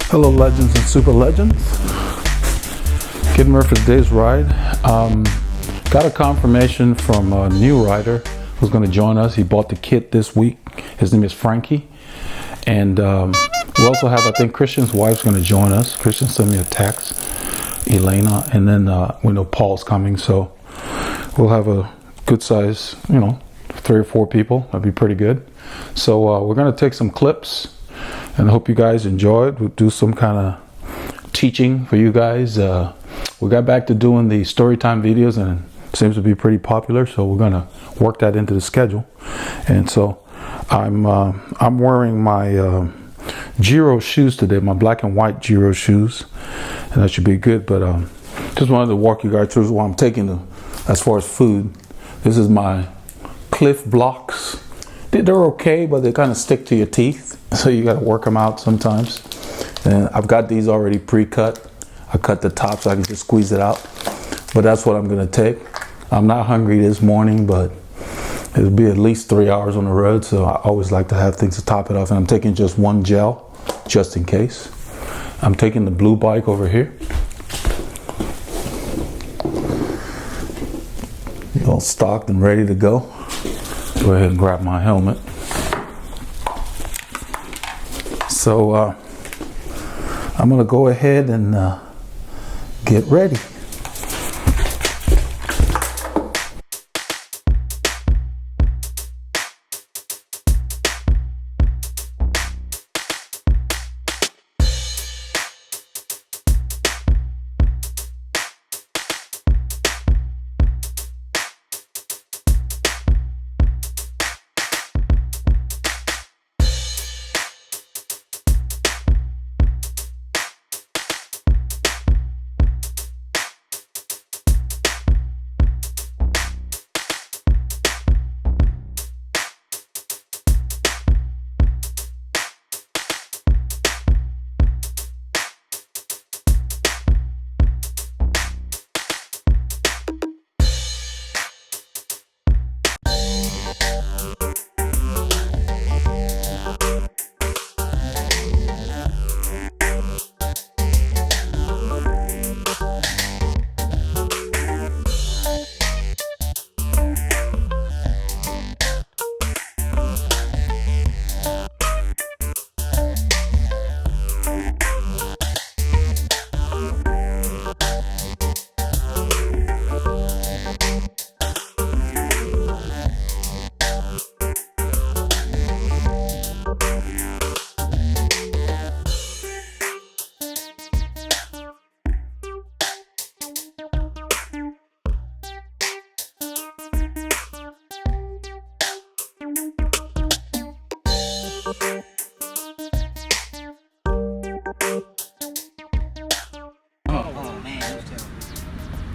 Hello, legends and super legends. Getting ready for today's ride. Got a confirmation from a new rider who's going to join us. He bought the kit this week. His name is Frankie. And we also have, I think, Christian's wife's going to join us. Christian sent me a text, Elena, and then we know Paul's coming. So we'll have a good size, 3 or 4 people. That'd be pretty good. So we're going to take some clips. And I hope you guys enjoyed. We'll do some kind of teaching for you guys. We got back to doing the story time videos, and it seems to be pretty popular. So we're gonna work that into the schedule. And so I'm wearing my Giro shoes today, my black and white Giro shoes, and that should be good. But just wanted to walk you guys through what I'm taking as far as food. This is my Cliff Blocks. They're okay, but they kind of stick to your teeth. So you got to work them out sometimes. And I've got these already pre-cut. I cut the top so I can just squeeze it out. But that's what I'm going to take. I'm not hungry this morning, but it'll be at least 3 hours on the road. So I always like to have things to top it off. And I'm taking just one gel, just in case. I'm taking the blue bike over here. All stocked and ready to go. Go ahead and grab my helmet. So I'm gonna go ahead and get ready.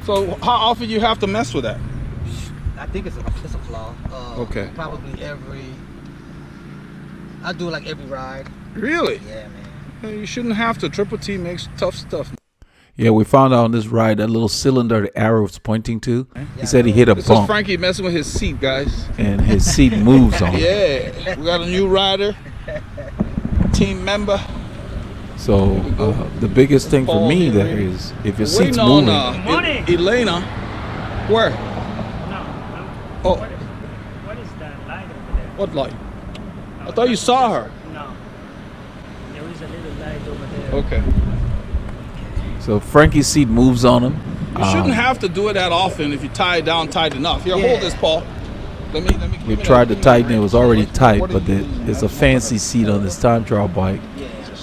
So how often you have to mess with that? I think it's a flaw. Okay. Probably I do like every ride. Really? Yeah, man. Hey, you shouldn't have to. Triple T makes tough stuff. Yeah, we found out on this ride that little cylinder the arrow was pointing to. He said he hit a This is bump. Frankie messing with his seat, guys. And his seat moves on. Yeah, we got a new rider, team member. So the biggest thing for me there is if your seat's moving. Elena, where? No. Oh. What is that light over there? What light? I thought you saw her. No. There is a little light over there. Okay. So Frankie's seat moves on him. You shouldn't have to do it that often if you tie it down tight enough. Here, hold this, Paul. Let me. We tried to tighten it. It was already tight, but it's a fancy seat on this time trial bike,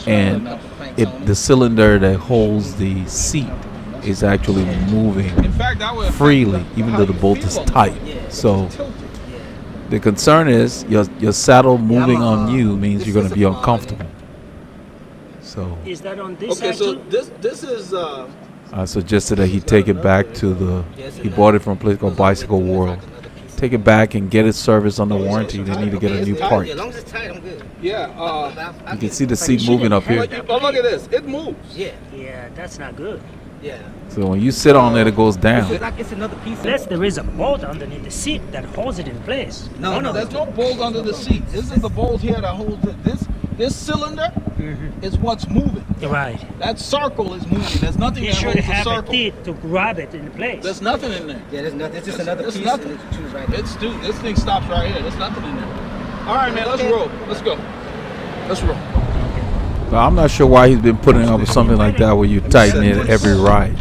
and the cylinder that holds the seat is actually moving freely, even though the bolt is tight. So the concern is your saddle moving on you means you're going to be uncomfortable. So Is that on this Okay, so axle? this is I suggested that he take it back to he bought it from a place called Bicycle World. Take it back and get it serviced under warranty. They need to get a new part. Yeah, as long as it's tight, I'm good. yeah. You can see the seat moving up here. Oh, look at this. It moves. Yeah, Yeah, that's not good. yeah. So when you sit on it, it goes down. It's like it's another piece. Unless there is a bolt underneath the seat that holds it in place. No, There's no bolt under the seat. This is the bolt here that holds it. This cylinder is what's moving. Right. That circle is moving. There's nothing You that should holds the have a circle. teeth to grab it in place. There's nothing in there. Yeah, there's nothing. It's just another There's piece. nothing. And it's choose right there. It's dude. This thing stops right here. There's nothing in there. All right, man. Let's roll. Let's go. Let's roll. Now, I'm not sure why he's been putting up with something like that where you tighten it every ride.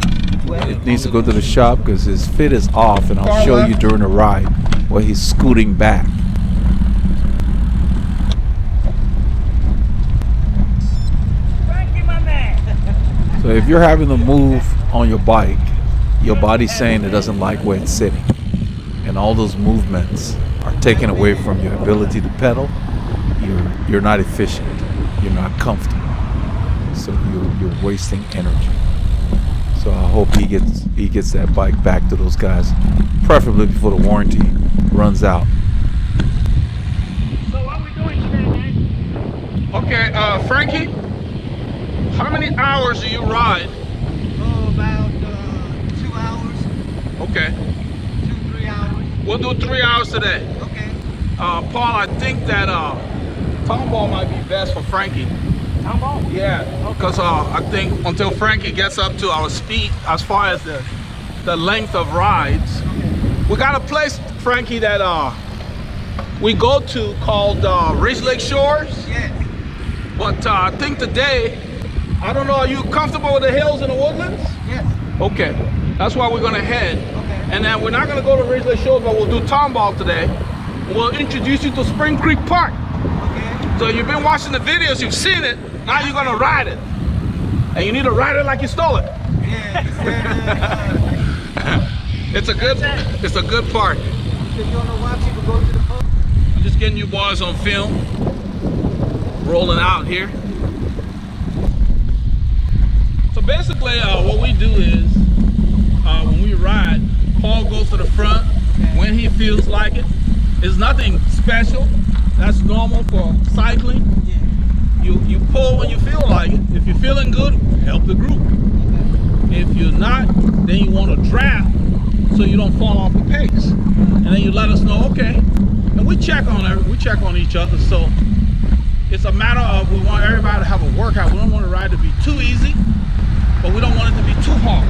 It needs to go to the shop because his fit is off, and I'll show you during the ride where he's scooting back. Frankie, my man. So if you're having to move on your bike, your body's saying it doesn't like where it's sitting. And all those movements are taken away from your ability to pedal. You're not efficient. You're not comfortable. So you're wasting energy. So I hope he gets that bike back to those guys, preferably before the warranty runs out. So what we doing today, man? Okay, Frankie. How many hours do you ride? Oh, about 2 hours. Okay. 2-3 hours. We'll do 3 hours today. Okay. Paul, I think that tomball might be best for Frankie. Tomball? Yeah, because I think until Frankie gets up to our speed as far as the length of rides, we got a place, Frankie, that we go to called Ridge Lake Shores. Yes. But I think today, I don't know, are you comfortable with the hills and the woodlands? Yes. Okay, that's why we're gonna head. Okay. And then we're not gonna go to Ridge Lake Shores, but we'll do Tomball today. We'll introduce you to Spring Creek Park. Okay. So you've been watching the videos, you've seen it, now you're gonna ride it. And you need to ride it like you stole it. Yeah. It's a good park. If you don't know why people go to the pub. I'm just getting you boys on film. Rolling out here. So basically what we do is when we ride, Paul goes to the front when he feels like it. It's nothing special. That's normal for cycling. Yeah. You pull when you feel like it. If you're feeling good, help the group. If you're not, then you want to draft so you don't fall off the pace. And then you let us know, okay. And we check on each other. So it's a matter of we want everybody to have a workout. We don't want the ride to be too easy, but we don't want it to be too hard.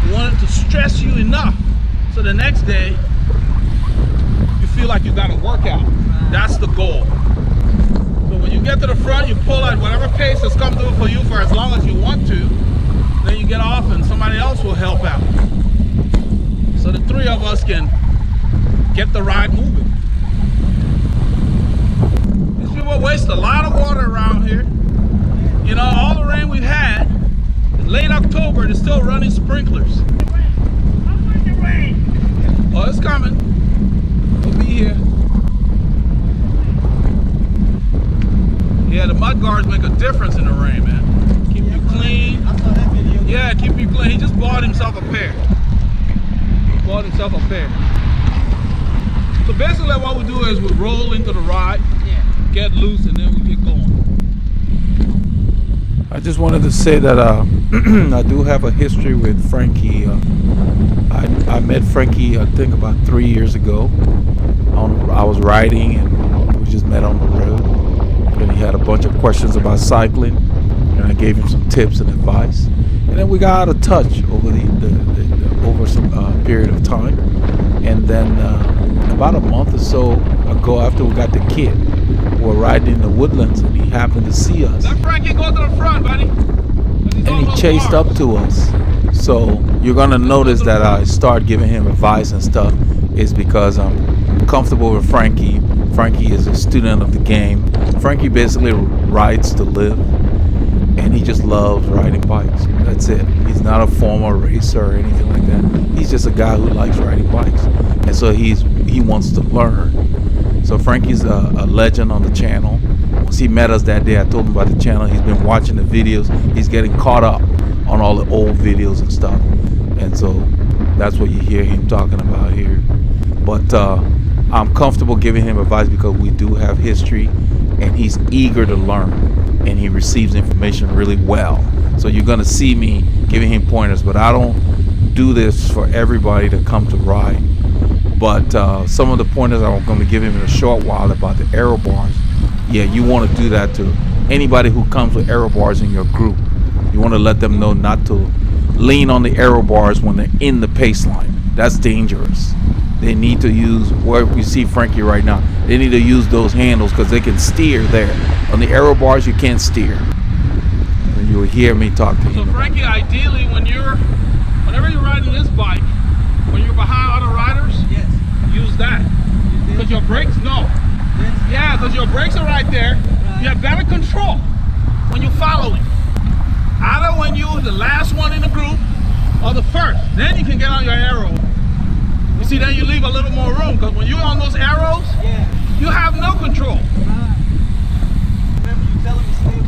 We want it to stress you enough so the next day you feel like you got a workout. That's the goal. So when you get to the front, you pull at whatever pace is comfortable for you for as long as you want to. Then you get off and somebody else will help out. So the three of us can get the ride moving. These people waste a lot of water around here. You know, all the rain we've had, late October, they're still running sprinklers. Oh, it's coming. We'll be here. Yeah, the mud guards make a difference in the rain, man. Keep you clean. I saw that video. Yeah, keep you clean. He just bought himself a pair. So basically what we do is we roll into the ride, get loose, and then we get going. I just wanted to say that I do have a history with Frankie. I met Frankie, I think, about 3 years ago. I was riding, and we just met on the road. And he had a bunch of questions about cycling, and I gave him some tips and advice. And then we got out of touch over over some period of time. And then about a month or so ago, after we got the kit, we were riding in the woodlands, and he happened to see us. Let Frankie go to the front, buddy. And he chased up to us. So you're gonna notice that I start giving him advice and stuff is because I'm comfortable with Frankie. Frankie is a student of the game. Frankie basically rides to live, and he just loves riding bikes. That's it. He's not a former racer or anything like that. He's just a guy who likes riding bikes, and so he wants to learn. So Frankie's a legend on the channel. Once he met us that day, I told him about the channel. He's been watching the videos. He's getting caught up on all the old videos and stuff, and so that's what you hear him talking about here. But I'm comfortable giving him advice because we do have history, and he's eager to learn, and he receives information really well. So you're gonna see me giving him pointers, but I don't do this for everybody to come to ride. But some of the pointers I'm going to give him in a short while about the aero bars, yeah, you want to do that to anybody who comes with aero bars in your group, you want to let them know not to lean on the aero bars when they're in the pace line. That's dangerous. They need to use, where we see Frankie right now, they need to use those handles because they can steer there. On the aero bars, you can't steer. And you will hear me talk to him. So Frankie, ideally, whenever you're riding this bike, when you're behind other riders, Yes. use that. Because your brakes, no. This? Yeah, because your brakes are right there. You have better control when you're following. Either when you're the last one in the group or the first. Then you can get on your arrow. You see, then you leave a little more room, because when you're on those arrows, Yeah. you have no control. Remember you telling me stay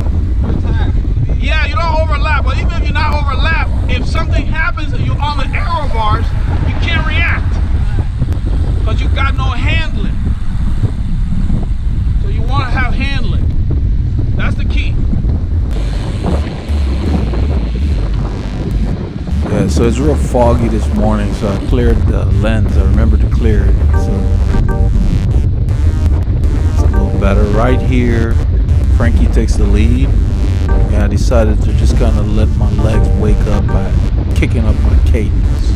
with the tire. Yeah, you don't overlap, but even if you're not overlap, if something happens and you're on the arrow bars, you can't react because you got no handling. So you want to have handling. That's the key. Yeah, so it's real foggy this morning, so I cleared the lens. I remembered to clear it, so it's a little better. Right here, Frankie takes the lead. And I decided to just kind of let my legs wake up by kicking up my cadence.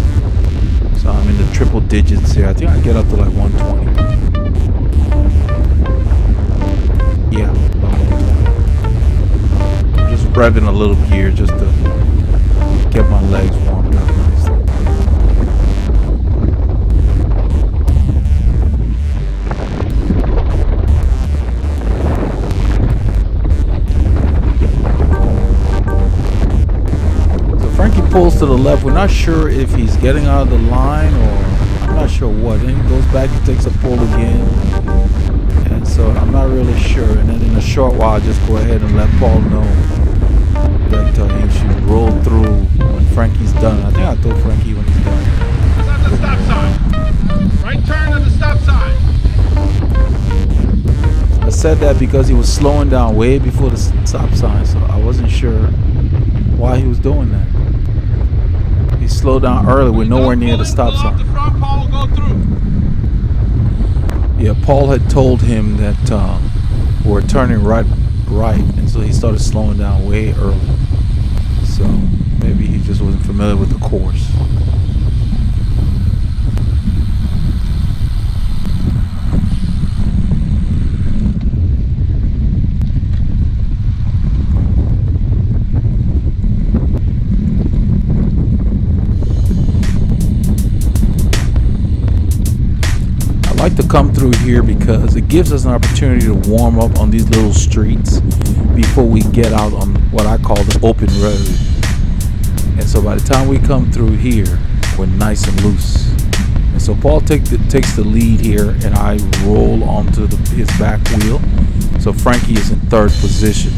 So I'm in the triple digits here. I think I get up to like 120. Yeah, about 120. Just revving a little gear just to get my legs warmed up nicely. Frankie pulls to the left. We're not sure if he's getting out of the line or I'm not sure what. Then he goes back and takes a pull again. And so I'm not really sure. And then in a short while, I'll just go ahead and let Paul know that he should roll through when Frankie's done. I think I told Frankie when he's done. It's at the stop sign. Right turn at the stop sign. I said that because he was slowing down way before the stop sign, so I wasn't sure why he was doing that. He slowed down early. We're nowhere near the stop sign. The front, Paul will go through. Yeah, Paul had told him that we're turning right, and so he started slowing down way early. So maybe he just wasn't familiar with the course. I like to come through here because it gives us an opportunity to warm up on these little streets before we get out on what I call the open road. And so by the time we come through here, we're nice and loose. And so Paul takes the lead here, and I roll onto his back wheel. So Frankie is in third position.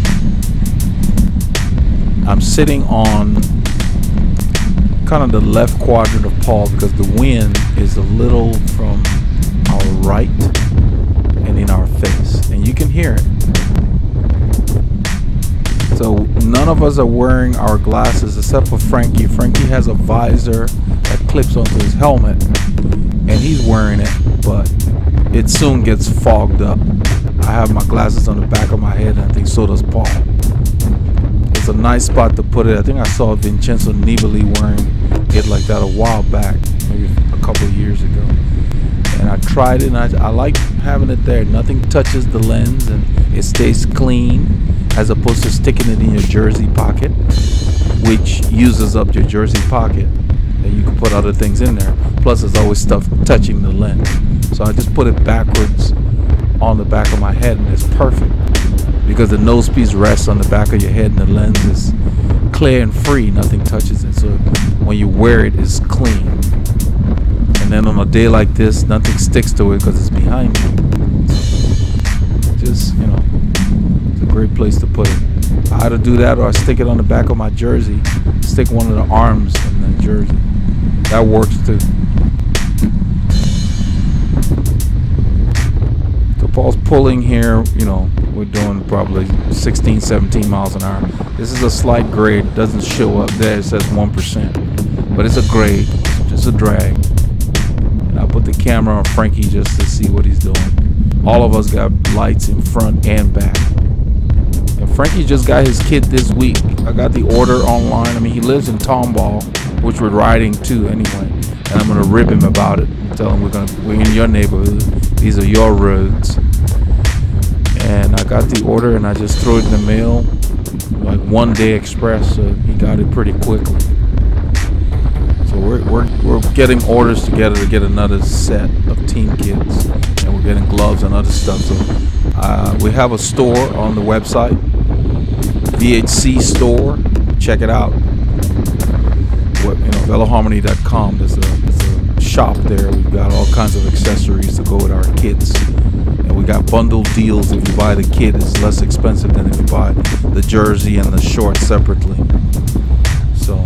I'm sitting on kind of the left quadrant of Paul because the wind is a little from our right and in our face, and you can hear it. So none of us are wearing our glasses except for Frankie. Frankie has a visor that clips onto his helmet, and he's wearing it, but it soon gets fogged up. I have my glasses on the back of my head, and I think so does Paul. It's a nice spot to put it. I think I saw Vincenzo Nibali wearing it like that a while back, maybe a couple of years ago. And I tried it, and I like having it there. Nothing touches the lens, and it stays clean, as opposed to sticking it in your jersey pocket, which uses up your jersey pocket, and you can put other things in there. Plus, there's always stuff touching the lens. So I just put it backwards on the back of my head, and it's perfect because the nose piece rests on the back of your head, and the lens is clear and free. Nothing touches it. So when you wear it, it's clean. And then on a day like this, nothing sticks to it because it's behind you. Just, it's a great place to put it. I either do that or I stick it on the back of my jersey, stick one of the arms in the jersey. That works too. So Paul's pulling here, we're doing probably 16, 17 miles an hour. This is a slight grade, it doesn't show up there, it says 1%. But it's a grade, just a drag. And I put the camera on Frankie just to see what he's doing. All of us got lights in front and back. And Frankie just got his kit this week. I got the order online. I mean, he lives in Tomball, which we're riding to anyway. And I'm gonna rib him about it. Tell him we're in your neighborhood. These are your roads. And I got the order and I just threw it in the mail, like 1 day express. So he got it pretty quickly. So we're getting orders together to get another set of team kits, and we're getting gloves and other stuff. So we have a store on the website, VHC store. Check it out. Veloharmony.com. There's a shop there. We've got all kinds of accessories to go with our kits, and we got bundle deals. If you buy the kit, it's less expensive than if you buy the jersey and the shorts separately. So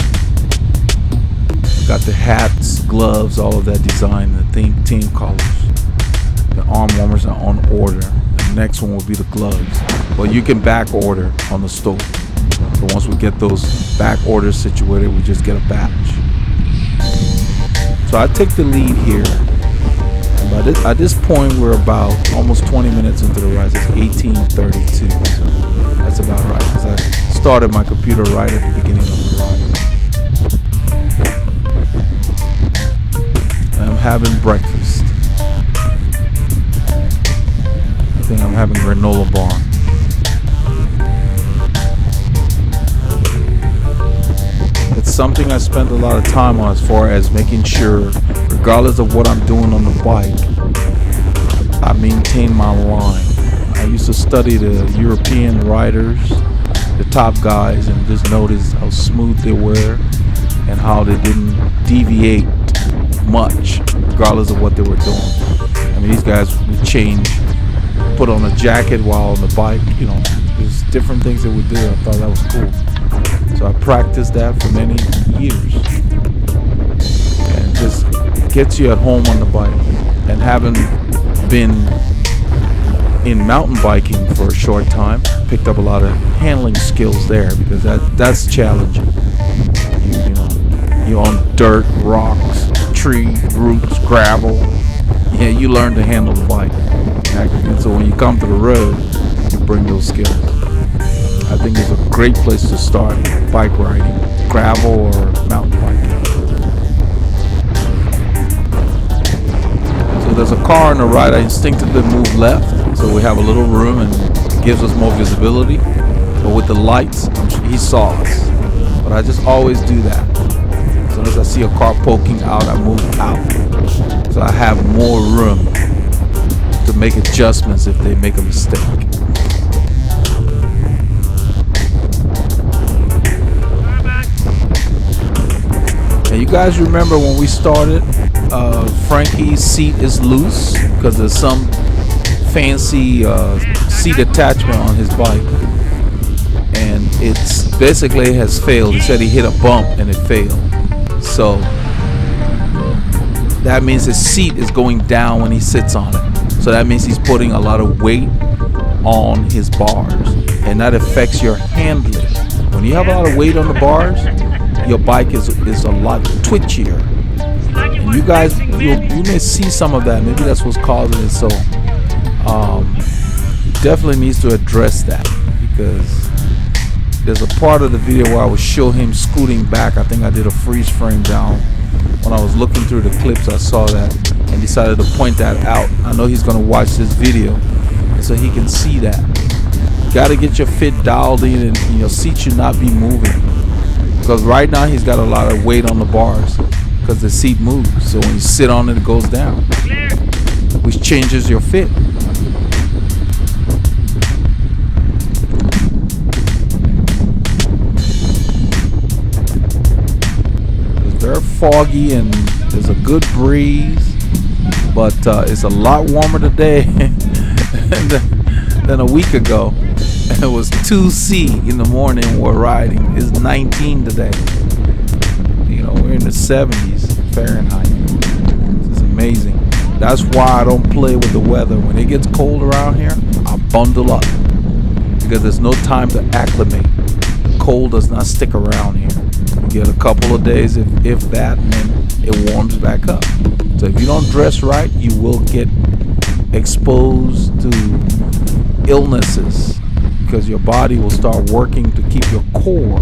got the hats, gloves, all of that design, the team colors. The arm warmers are on order. The next one will be the gloves. Well, you can back order on the store. So once we get those back orders situated, we just get a batch. So I take the lead here. And at this point, we're about almost 20 minutes into the ride. It's 18:32. So that's about right, because I started my computer right at the beginning of the ride. And I'm having breakfast. I think I'm having granola bar. It's something I spent a lot of time on, as far as making sure, regardless of what I'm doing on the bike, I maintain my line. I used to study the European riders, the top guys, and just notice how smooth they were and how they didn't deviate much regardless of what they were doing. I mean, these guys would change, put on a jacket while on the bike, you know, there's different things they would do. I thought that was cool. So I practiced that for many years, and just gets you at home on the bike. And having been in mountain biking for a short time, picked up a lot of handling skills there, because that's challenging. You know, you're on dirt, rocks, tree roots, gravel. Yeah, you learn to handle the bike. And so when you come to the road, you bring those skills. I think it's a great place to start bike riding, gravel or mountain biking. So there's a car on the right. I instinctively move left, so we have a little room and it gives us more visibility. But with the lights, he saw us. But I just always do that. As soon as I see a car poking out, I move out. So I have more room to make adjustments if they make a mistake. You guys remember when we started, Frankie's seat is loose because there's some fancy seat attachment on his bike, and it's basically has failed. He said he hit a bump and it failed. So that means his seat is going down when he sits on it. So that means he's putting a lot of weight on his bars, and that affects your handling. When you have a lot of weight on the bars, your bike is a lot twitchier, and you guys, you may see some of that. Maybe that's what's causing it. So definitely needs to address that, because there's a part of the video where I would show him scooting back. I think I did a freeze frame down. When I was looking through the clips, I saw that and decided to point that out. I know he's going to watch this video, and so he can see that. You got to get your fit dialed in, and your seat should not be moving. Because right now he's got a lot of weight on the bars because the seat moves. So when you sit on it, it goes down, which changes your fit. It's very foggy and there's a good breeze, but it's a lot warmer today than a week ago. It was 2C in the morning when we're riding. It's 19 today. You know, we're in the 70s Fahrenheit. It's amazing. That's why I don't play with the weather. When it gets cold around here, I bundle up, because there's no time to acclimate. The cold does not stick around here. You get a couple of days, if that, and then it warms back up. So if you don't dress right, you will get exposed to illnesses. because your body will start working to keep your core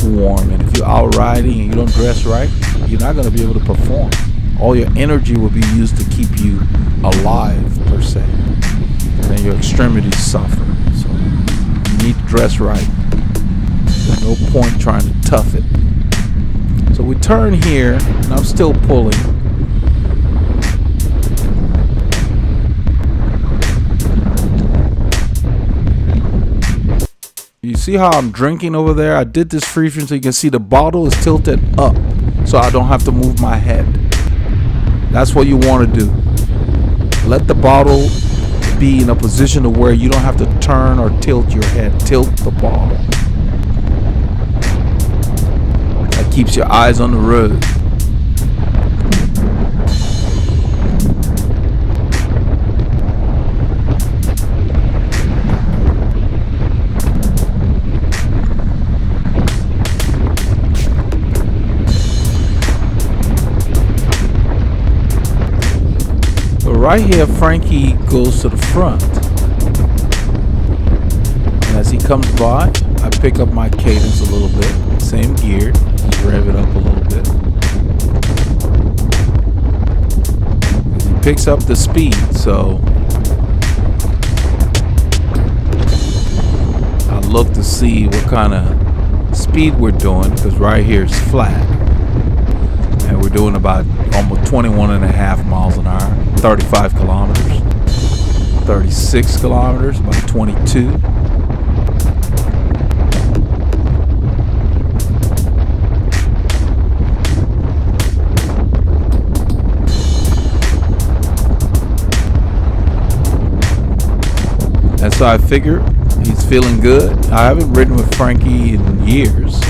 warm. And if you're out riding and you don't dress right, you're not going to be able to perform. All your energy will be used to keep you alive, per se. And your extremities suffer. So you need to dress right. There's no point trying to tough it. So we turn here, and I'm still pulling. You see how I'm drinking over there? I did this free stream so you can see the bottle is tilted up, so I don't have to move my head. That's what you want to do. Let the bottle be in a position to where you don't have to turn or tilt your head. Tilt the bottle. That keeps your eyes on the road. Right here, Frankie goes to the front, and as he comes by, I pick up my cadence a little bit. Same gear, just rev it up a little bit. He picks up the speed, so I look to see what kind of speed we're doing, because right here is flat. And we're doing about almost 21.5 miles an hour, 35 kilometers, 36 kilometers, about 22. And so I figure he's feeling good. I haven't ridden with Frankie in years.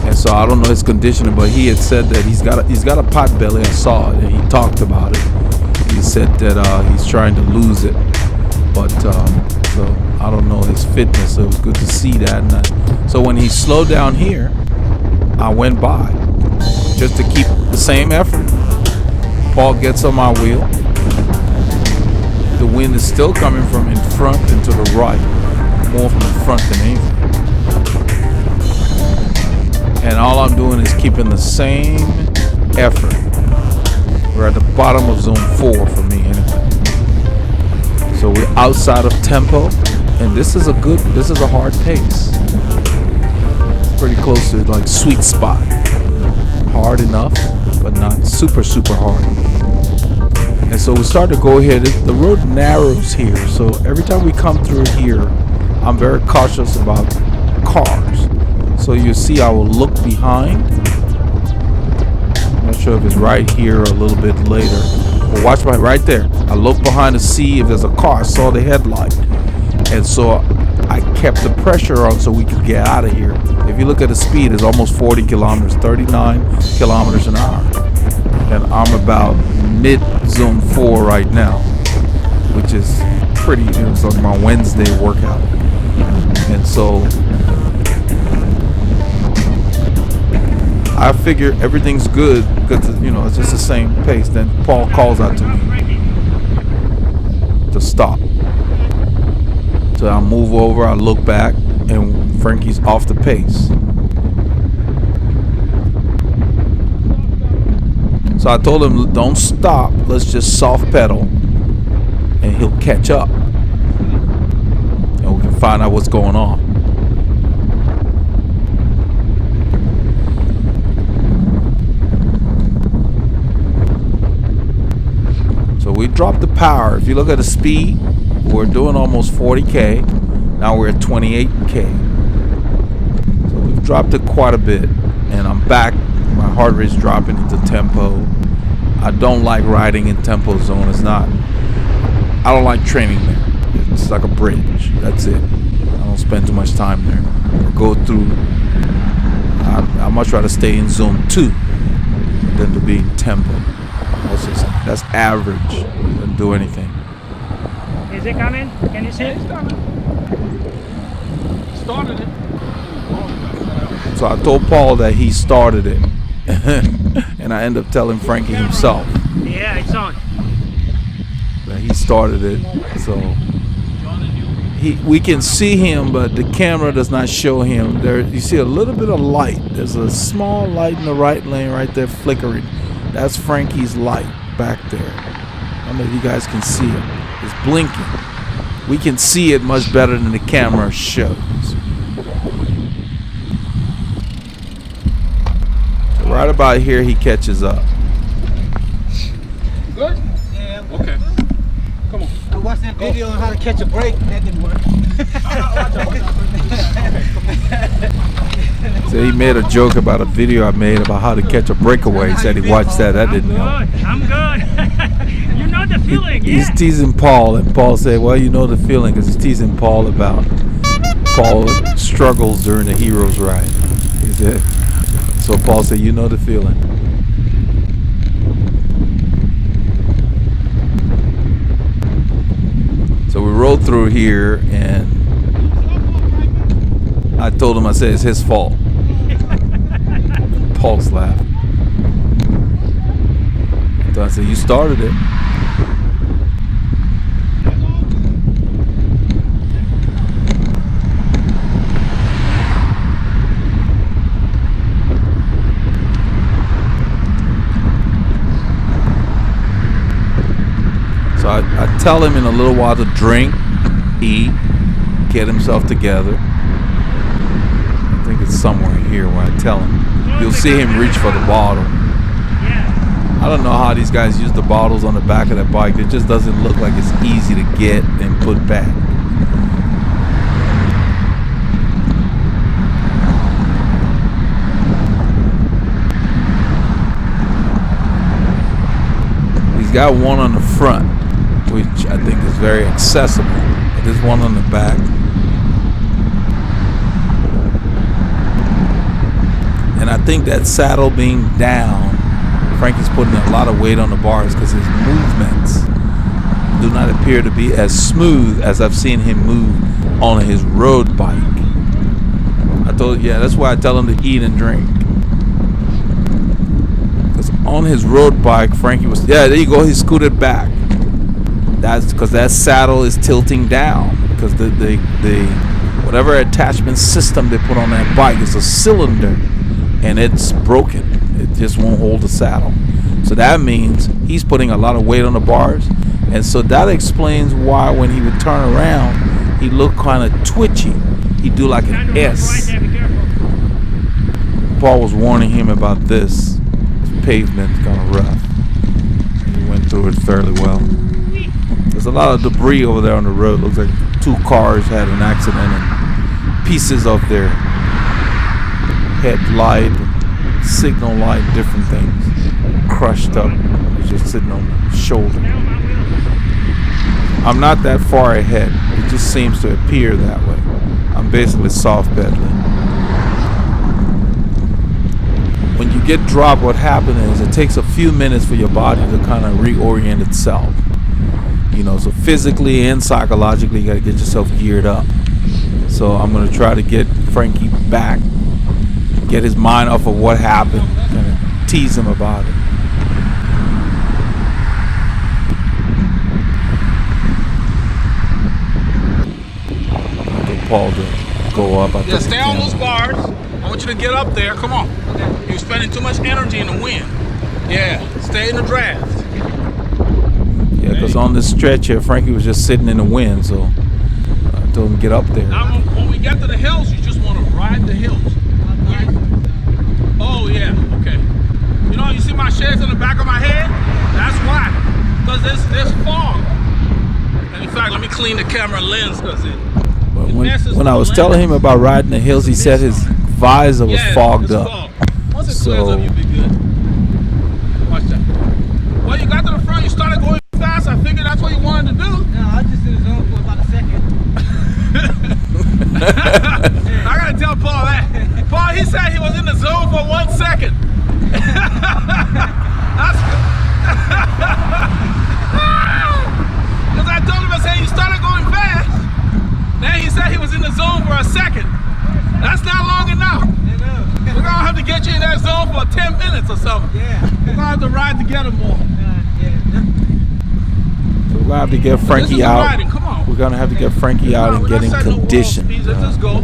And so I don't know his conditioning, but he had said that he's got a pot belly. I saw it, and he talked about it. He said that he's trying to lose it, but so I don't know his fitness. So it was good to see that. And so when he slowed down here, I went by just to keep the same effort. Paul gets on my wheel. The wind is still coming from in front and to the right, more from the front than anything. And all I'm doing is keeping the same effort. We're at the bottom of zone 4 for me anyway. So we're outside of tempo, and this is a hard pace. Pretty close to like sweet spot. Hard enough, but not super hard. And so we start to go here. The road narrows here, so every time we come through here, I'm very cautious about cars. So you see I will look behind. I'm not sure if it's right here or a little bit later. But watch right there. I look behind to see if there's a car. I saw the headlight. And so I kept the pressure on so we could get out of here. If you look at the speed, it's almost 40 kilometers, 39 kilometers an hour. And I'm about mid-zone 4 right now, which is pretty, it's like my Wednesday workout. And so I figure everything's good because, it's just the same pace. Then Paul calls out to me to stop. So I move over, I look back, and Frankie's off the pace. So I told him, don't stop, let's just soft pedal, and he'll catch up. And we can find out what's going on. We dropped the power. If you look at the speed, we're doing almost 40K. Now we're at 28K. So we've dropped it quite a bit. And I'm back. My heart rate's dropping into tempo. I don't like riding in tempo zone. It's not. I don't like training there. It's like a bridge. That's it. I don't spend too much time there. Or go through. I'd much rather stay in zone 2 than to be in tempo. That's average. Doesn't do anything. Is it coming? Can you see it? Started it. So I told Paul that he started it. And I ended up telling Frankie himself Yeah, it's on. that he started it. So we can see him, but the camera does not show him. There, you see a little bit of light. There's a small light in the right lane right there flickering. That's Frankie's light back there. I don't know if you guys can see it. It's blinking. We can see it much better than the camera shows. So right about here, he catches up. Good? Yeah. Okay. Come on. I watched that video on how to catch a break. That didn't work. So he made a joke about a video I made about how to catch a breakaway. He said he watched that. That didn't help. I'm good. You know the feeling, yeah. He's teasing Paul, and Paul said, well, you know the feeling, because he's teasing Paul about Paul's struggles during the Heroes ride. He said, so Paul said, you know the feeling. So we rode through here, and I told him, I said, it's his fault. Paul's laughing. So I said, you started it. So I tell him in a little while to drink, eat, get himself together. I think it's somewhere here where I tell him. You'll see him reach for the bottle. I don't know how these guys use the bottles on the back of that bike. It just doesn't look like it's easy to get and put back. He's got one on the front, which I think is very accessible. But there's one on the back. And I think that saddle being down, Frankie's putting a lot of weight on the bars because his movements do not appear to be as smooth as I've seen him move on his road bike. I told, yeah, that's why I tell him to eat and drink. Because on his road bike, Frankie was, yeah, there you go, he scooted back. That's because that saddle is tilting down because the whatever attachment system they put on that bike is a cylinder and it's broken. It just won't hold the saddle. So that means he's putting a lot of weight on the bars, and so that explains why when he would turn around, he looked kind of twitchy. He'd do like an S. Paul was warning him about this. This pavement's kind of rough. He went through it fairly well. There's a lot of debris over there on the road. Looks like 2 cars had an accident and pieces of their headlight, signal light, different things crushed up. It's just sitting on the shoulder. I'm not that far ahead. It just seems to appear that way. I'm basically soft pedaling. When you get dropped, what happens is it takes a few minutes for your body to kind of reorient itself. You know, so physically and psychologically, you got to get yourself geared up. So I'm going to try to get Frankie back, get his mind off of what happened, and tease him about it. I get Paul to go up. Yeah, stay on those bars. I want you to get up there. Come on. You're spending too much energy in the wind. Yeah, stay in the draft. Yeah, because on this stretch here, Frankie was just sitting in the wind, so I told him to get up there. Now, when we get to the hills, you just want to ride the hills. Oh, yeah, okay. You know, you see my shades on the back of my head? That's why. Because there's fog. And in fact, let me clean the camera lens because it messes when I was telling him about riding the hills, he said his visor was fogged up. Once it clears up, you'll be good. Watch that. Well, you got to the front, you started going fast. I figured that's what you wanted to do. No, I was just in the zone for about a second. I gotta tell Paul that. Paul, he said he was in the zone for 1 second. That's because I told him, I said, you started going fast. Then he said he was in the zone for a second. That's not long enough. We're gonna have to get you in that zone for 10 minutes or something. Yeah. We're gonna have to ride together more. So gonna have to get Frankie out. We're gonna have to get Frankie out and get in condition. Just go.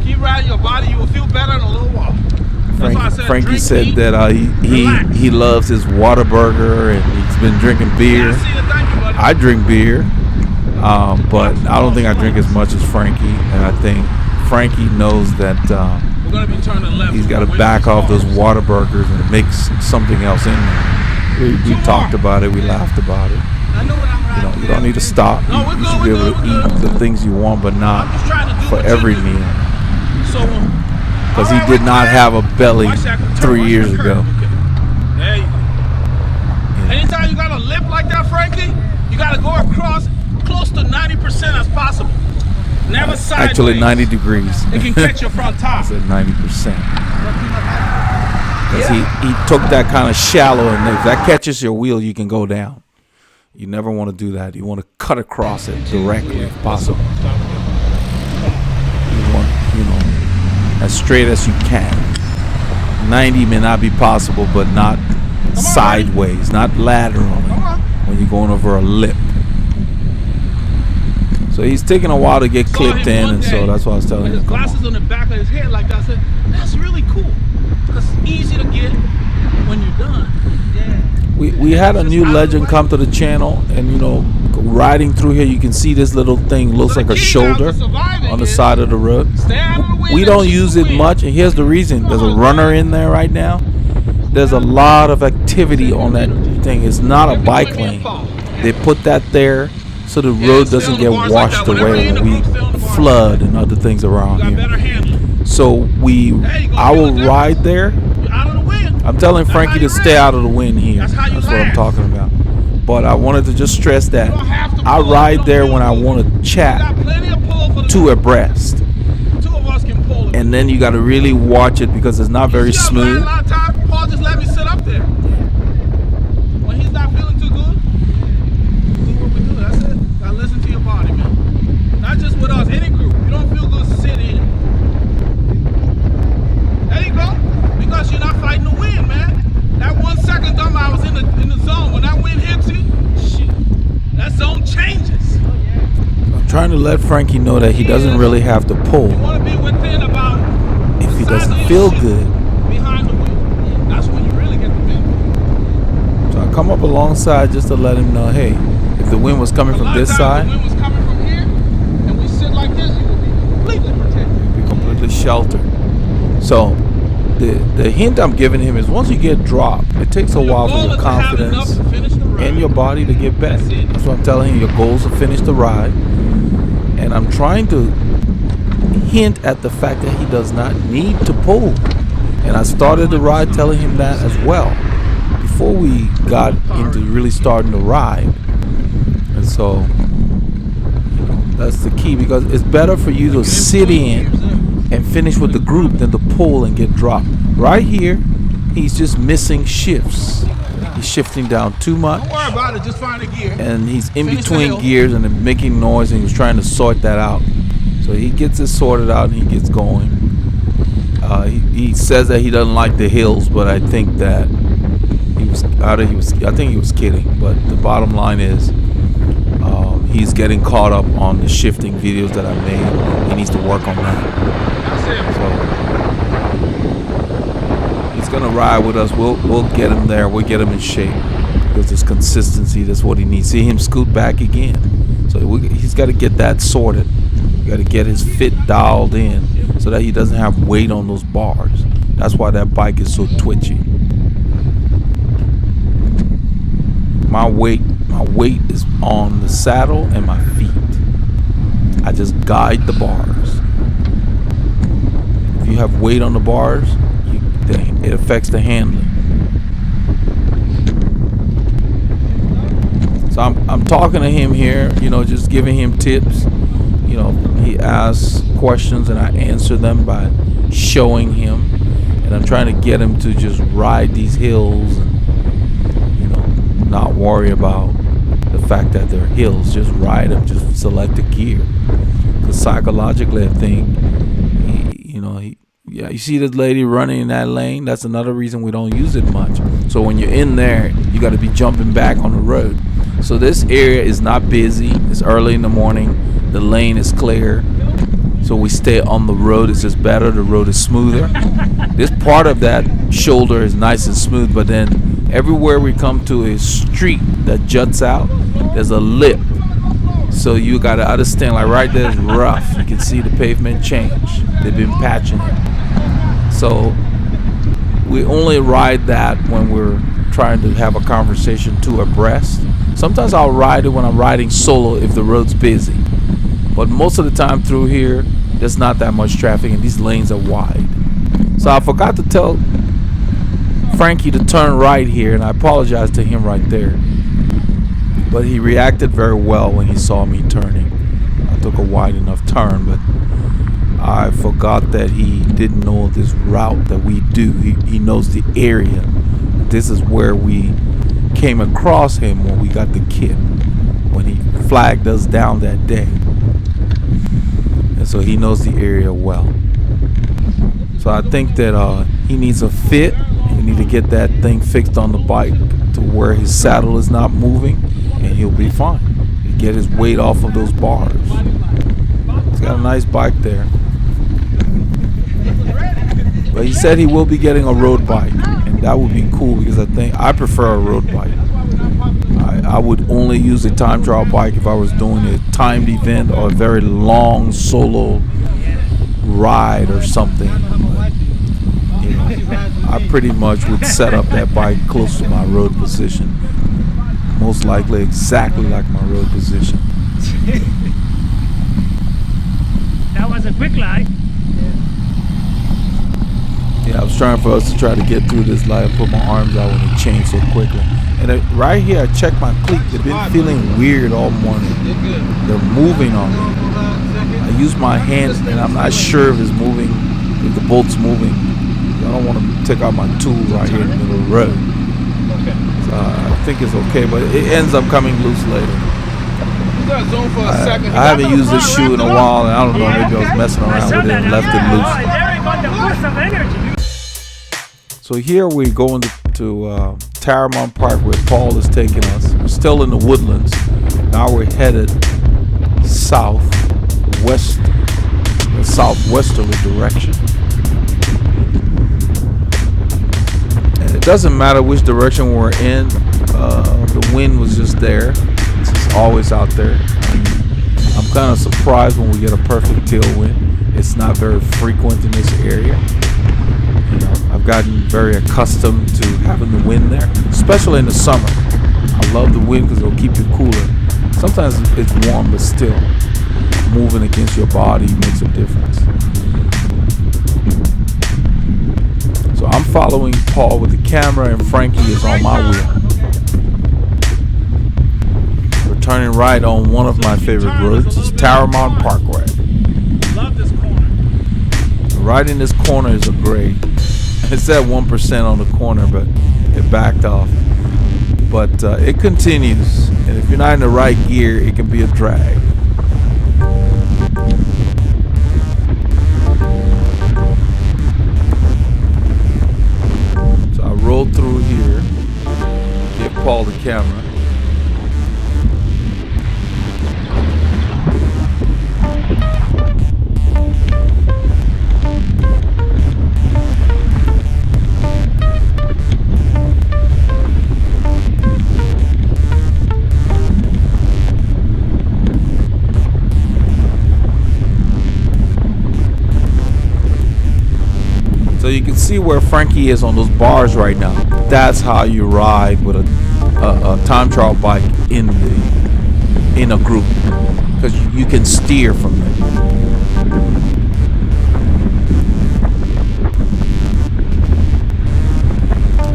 Keep riding your body. You will feel better in a little while. Frankie said that he loves his Whataburger and he's been drinking beer. I drink beer, but I don't think I drink as much as Frankie. And I think Frankie knows that he's got to back off those Whataburgers and mix something else in there. We talked about it. We laughed about it. You don't need to stop. You should be able to eat the things you want, but not for every meal. Because he did not have a belly 3 years ago. Anytime you got a lip like that, Frankie, you got to go across close to 90% as possible. Never sideways. Actually, 90 degrees. It can catch your front top. I said 90%. Because he took that kind of shallow, and if that catches your wheel, you can go down. You never want to do that. You want to cut across it directly if possible. You want, as straight as you can. 90 may not be possible, but not sideways, not laterally when you're going over a lip. So he's taking a while to get clipped in, and so that's why I was telling him. His glasses on the back of his head like that. I said, that's really cool. Because it's easy to get when you're done. Yeah. We had a new legend come to the channel, and riding through here, you can see this little thing looks like a shoulder on the side of the road. We don't use it much, and here's the reason. There's a runner in there right now. There's a lot of activity on that thing. It's not a bike lane. They put that there so the road doesn't get washed away when we flood and other things around here. So I will ride there. I'm telling Frankie to stay out of the wind here. That's what I'm talking about. But I wanted to just stress that I ride there when I want to chat two abreast. And then you got to really watch it because it's not very smooth. Paul just let me sit up there. When he's not feeling too good, do what we do. That's it. Gotta listen to your body, man. Not just with us, any group. You don't feel good, sit in. There you go. Because you're not fighting the wind, man. That 1 second I was in the zone. When that wind hits you, shit, that zone changes. I'm trying to let Frankie know that he doesn't really have to pull. You want to be within about if he doesn't feel good. Behind the wheel. That's when you really get the benefit. So I come up alongside just to let him know, hey, if the wind was coming from this side, the wind was coming from here, and we sit like this, you would be completely protected. Be completely sheltered. So the hint I'm giving him is once you get dropped, it takes a while for your confidence and your body to get back. That's what I'm telling him. Your goal is to finish the ride. And I'm trying to hint at the fact that he does not need to pull. And I started the ride telling him that as well before we got into really starting the ride. And so that's the key, because it's better for you to sit in and finish with the group than to pull and get dropped. Right here, he's just missing shifts. He's shifting down too much. Don't worry about it, just find a gear. And he's in between gears and then making noise, and he was trying to sort that out. So he gets it sorted out and he gets going. He says that he doesn't like the hills, but I think that I think he was kidding. But the bottom line is he's getting caught up on the shifting videos that I made. He needs to work on that. So he's gonna ride with us. We'll get him there. We'll get him in shape because there's consistency. That's what he needs. See him scoot back again. So he's got to get that sorted. You got to get his fit dialed in so that he doesn't have weight on those bars. That's why that bike is so twitchy. My weight is on the saddle and my feet. I just guide the bars. If you have weight on the bars, it affects the handling. So I'm talking to him here, just giving him tips. He asks questions and I answer them by showing him, and I'm trying to get him to just ride these hills and not worry about the fact that they're hills. Just ride them, just select a gear. Because psychologically, I think you see this lady running in that lane. That's another reason we don't use it much. So when you're in there, you got to be jumping back on the road. So this area is not busy. It's early in the morning. The lane is clear. So we stay on the road. It's just better. The road is smoother. This part of that shoulder is nice and smooth, but then everywhere we come to a street that juts out, there's a lip. So you got to understand, like right there is rough. You can see the pavement change. They've been patching it. So we only ride that when we're trying to have a conversation two abreast. Sometimes I'll ride it when I'm riding solo if the road's busy. But most of the time through here, there's not that much traffic and these lanes are wide. So I forgot to tell Frankie to turn right here, and I apologize to him right there. But he reacted very well when he saw me turning. I took a wide enough turn, but I forgot that he didn't know this route that we do. He knows the area. This is where we came across him when we got the kit, when he flagged us down that day. And so he knows the area well. So I think that he needs a fit. We need to get that thing fixed on the bike to where his saddle is not moving, and he'll be fine. He'll get his weight off of those bars. He's got a nice bike there. But he said he will be getting a road bike, and that would be cool because I prefer a road bike. I would only use a time trial bike if I was doing a timed event or a very long solo ride or something. You know, I pretty much would set up that bike close to my road position. Most likely exactly like my road position. That was a quick line. Yeah, I was trying for us to try to get through this light and put my arms out when it changed so quickly. And right here, I checked my cleat. They've been feeling weird all morning. They're moving on me. I use my hands, and I'm not sure if it's moving, if the bolt's moving. I don't want to take out my tool right here in the middle of the road. So I think it's okay, but it ends up coming loose later. I haven't used this shoe in a while, and I don't know, maybe I was messing around with it and left it loose. So here we're going to Tarim Parkway. Paul is taking us. We're still in the woodlands. Now we're headed southwesterly direction. And it doesn't matter which direction we're in. The wind was just there. It's just always out there. I'm kind of surprised when we get a perfect tailwind. It's not very frequent in this area. You know, I've gotten very accustomed to having the wind there, especially in the summer. I love the wind because it'll keep you cooler. Sometimes it's warm, but still, moving against your body makes a difference. So I'm following Paul with the camera, and Frankie is on my wheel. We're turning right on one of my favorite roads. It's Tarim Parkway. Love this corner. Right in this corner is a grade. It's at 1% on the corner, but it backed off. But it continues, and if you're not in the right gear, it can be a drag. So I rolled through here, give Paul the camera. So you can see where Frankie is on those bars right now. That's how you ride with a time trial bike in a group, because you can steer from there.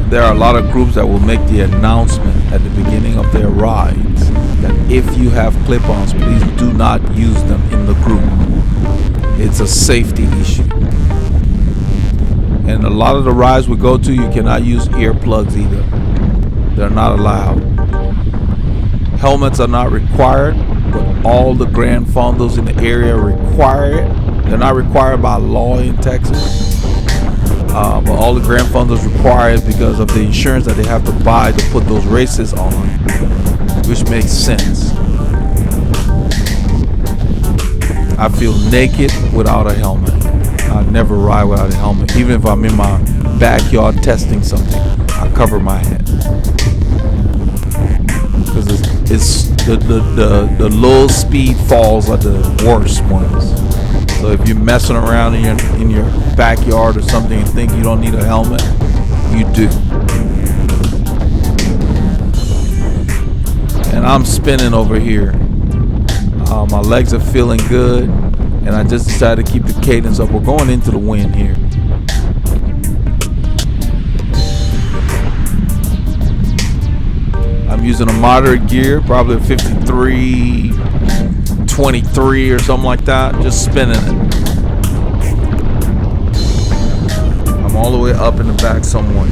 There are a lot of groups that will make the announcement at the beginning of their rides that if you have clip-ons, please do not use them in the group. It's a safety issue. And a lot of the rides we go to, you cannot use earplugs either. They're not allowed. Helmets are not required, but all the Grand Fondos in the area require it. They're not required by law in Texas. But all the Grand Fondos require it because of the insurance that they have to buy to put those races on. which makes sense. I feel naked without a helmet. I never ride without a helmet. Even if I'm in my backyard testing something, I cover my head. Because it's the low speed falls are the worst ones. So if you're messing around in your backyard or something and think you don't need a helmet, you do. And I'm spinning over here. My legs are feeling good, and I just decided to keep the cadence up. We're going into the wind here. I'm using a moderate gear, probably a 53, 23 or something like that, just spinning it. I'm all the way up in the back somewhere.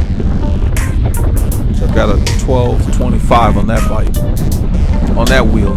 So I've got a 12, 25 on that bike, on that wheel.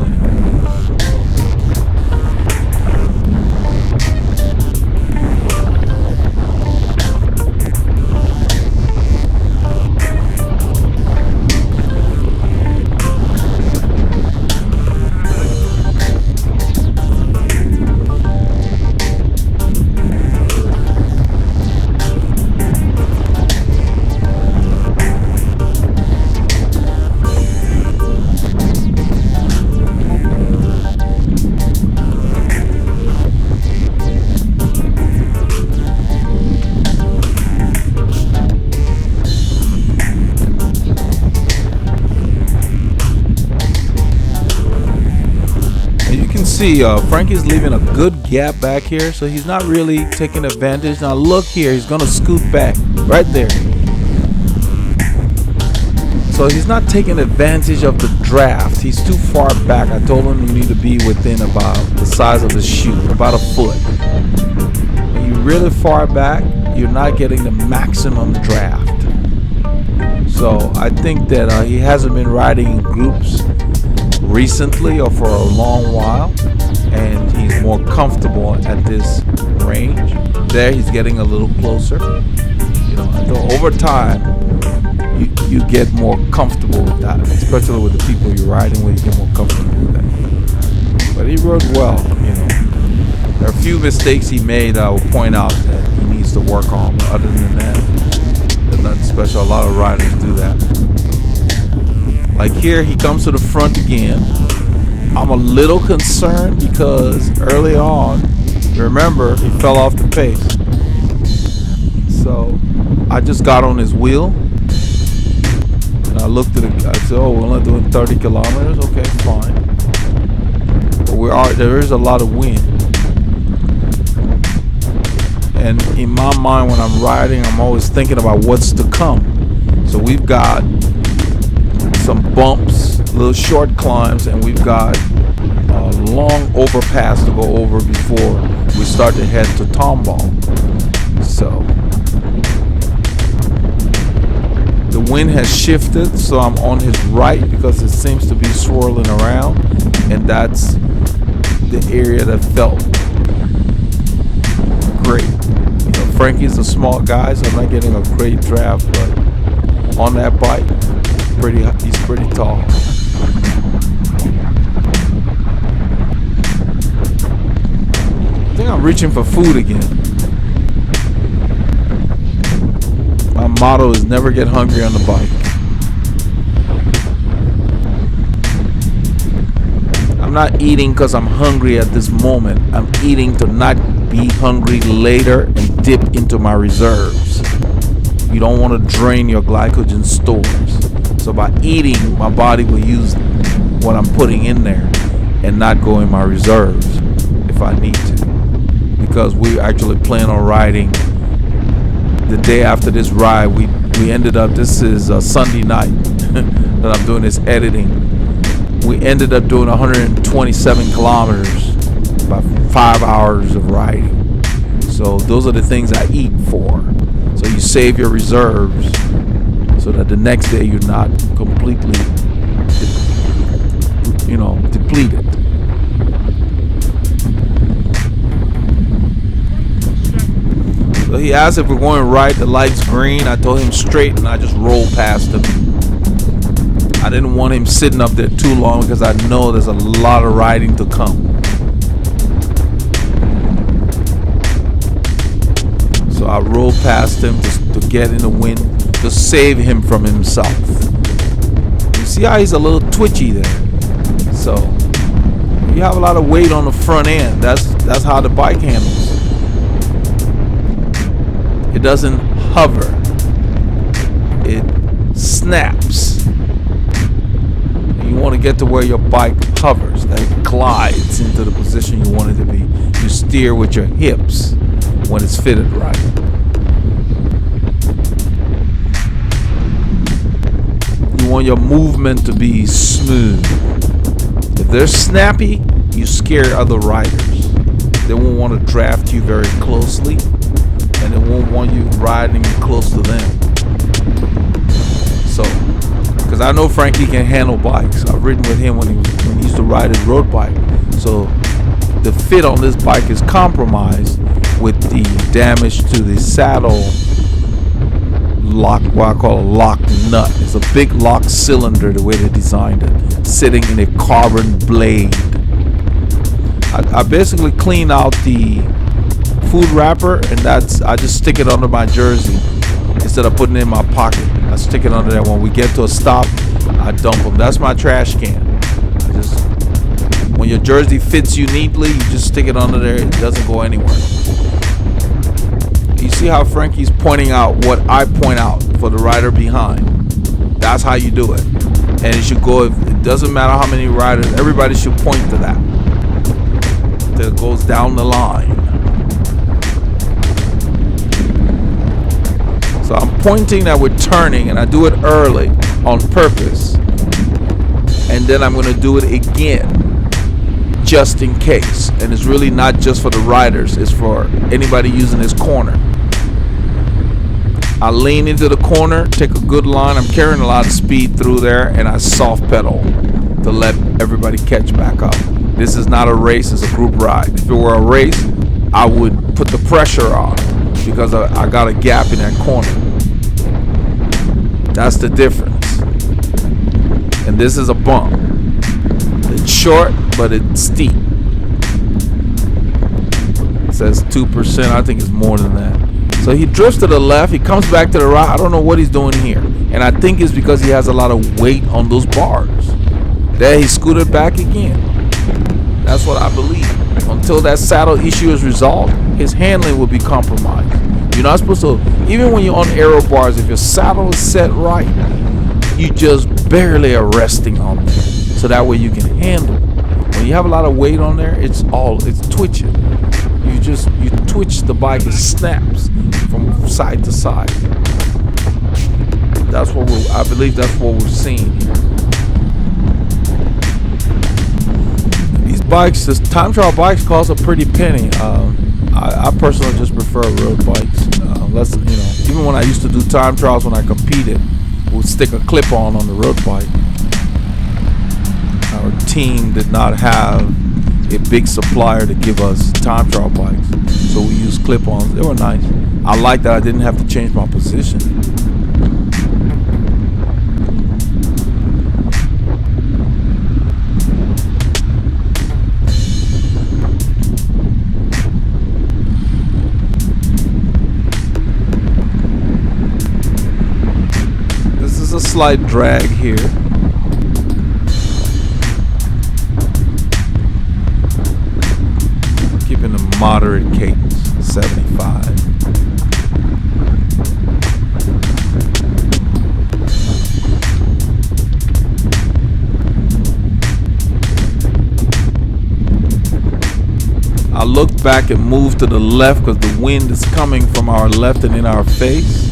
See, Frankie's leaving a good gap back here, so he's not really taking advantage. Now look here, he's gonna scoot back right there. So he's not taking advantage of the draft. He's too far back. I told him you need to be within about the size of his shoe, about a foot. When you're really far back, you're not getting the maximum draft. So I think that he hasn't been riding in groups recently or for a long while, and he's more comfortable at this range. There he's getting a little closer. You know, until over time you get more comfortable with that, especially with the people you're riding with. You get more comfortable with that. But he rode well. You know, there are a few mistakes he made I will point out that he needs to work on, but other than that, there's nothing special. A lot of riders do that. Like here, he comes to the front again. I'm a little concerned because early on, remember, he fell off the pace. So I just got on his wheel. And I looked at it. I said, "Oh, we're only doing 30 kilometers. Okay, fine." But there is a lot of wind. And in my mind, when I'm riding, I'm always thinking about what's to come. So we've got some bumps, little short climbs, and we've got a long overpass to go over before we start to head to Tomball. So the wind has shifted, so I'm on his right because it seems to be swirling around, and that's the area that felt great. You know, Frankie's a small guy, so I'm not getting a great draft, but on that bike, he's pretty tall. I think I'm reaching for food again. My motto is never get hungry on the bike. I'm not eating because I'm hungry at this moment. I'm eating to not be hungry later and dip into my reserves. You don't want to drain your glycogen stores. So by eating, my body will use what I'm putting in there and not go in my reserves if I need to. Because we actually plan on riding the day after this ride. We ended up, this is a Sunday night that I'm doing this editing. We ended up doing 127 kilometers, about 5 hours of riding. So those are the things I eat for. So you save your reserves so that the next day you're not completely, depleted. So he asked if we're going right, the light's green. I told him straight, and I just rolled past him. I didn't want him sitting up there too long because I know there's a lot of riding to come. So I rolled past him to get in the wind, to save him from himself. You see how he's a little twitchy there. So you have a lot of weight on the front end. That's how the bike handles. It doesn't hover. It snaps. You want to get to where your bike hovers, that it glides into the position you want it to be. You steer with your hips when it's fitted right. You want your movement to be smooth. If they're snappy, you scare other riders. They won't want to draft you very closely, and they won't want you riding close to them. So, because I know Frankie can handle bikes. I've ridden with him when he used to ride his road bike. So the fit on this bike is compromised with the damage to the saddle lock, what I call a lock nut. It's a big lock cylinder the way they designed it, sitting in a carbon blade. I basically clean out the food wrapper, and I just stick it under my jersey instead of putting it in my pocket. I stick it under there. When we get to a stop, I dump them. That's my trash can. When your jersey fits you neatly, you just stick it under there. It doesn't go anywhere. You see how Frankie's pointing out what I point out for the rider behind. That's how you do it. And it should go, it doesn't matter how many riders, everybody should point to that. That goes down the line. So I'm pointing that we're turning, and I do it early on purpose. And then I'm going to do it again, just in case. And it's really not just for the riders, it's for anybody using this corner. I lean into the corner, take a good line. I'm carrying a lot of speed through there, and I soft pedal to let everybody catch back up. This is not a race, it's a group ride. If it were a race, I would put the pressure on because I got a gap in that corner. That's the difference. And this is a bump. It's short, but it's steep. It says 2%. I think it's more than that. So he drifts to the left. He comes back to the right. I don't know what he's doing here. And I think it's because he has a lot of weight on those bars. There he scooted back again. That's what I believe. Until that saddle issue is resolved, his handling will be compromised. You're not supposed to, even when you're on aero bars, if your saddle is set right, you just barely are resting on there. So that way you can handle it. When you have a lot of weight on there, it's twitching. You twitch the bike, it snaps from side to side. That's what I believe that's what we're seeing here. These bikes, this time trial bikes cost a pretty penny. I personally just prefer road bikes. Even when I used to do time trials when I competed, we'd stick a clip-on the road bike. Our team did not have a big supplier to give us time trial bikes, so we used clip-ons. They were nice. I like that I didn't have to change my position. This is a slight drag here. Keeping a moderate cadence, 75. I looked back and moved to the left because the wind is coming from our left and in our face.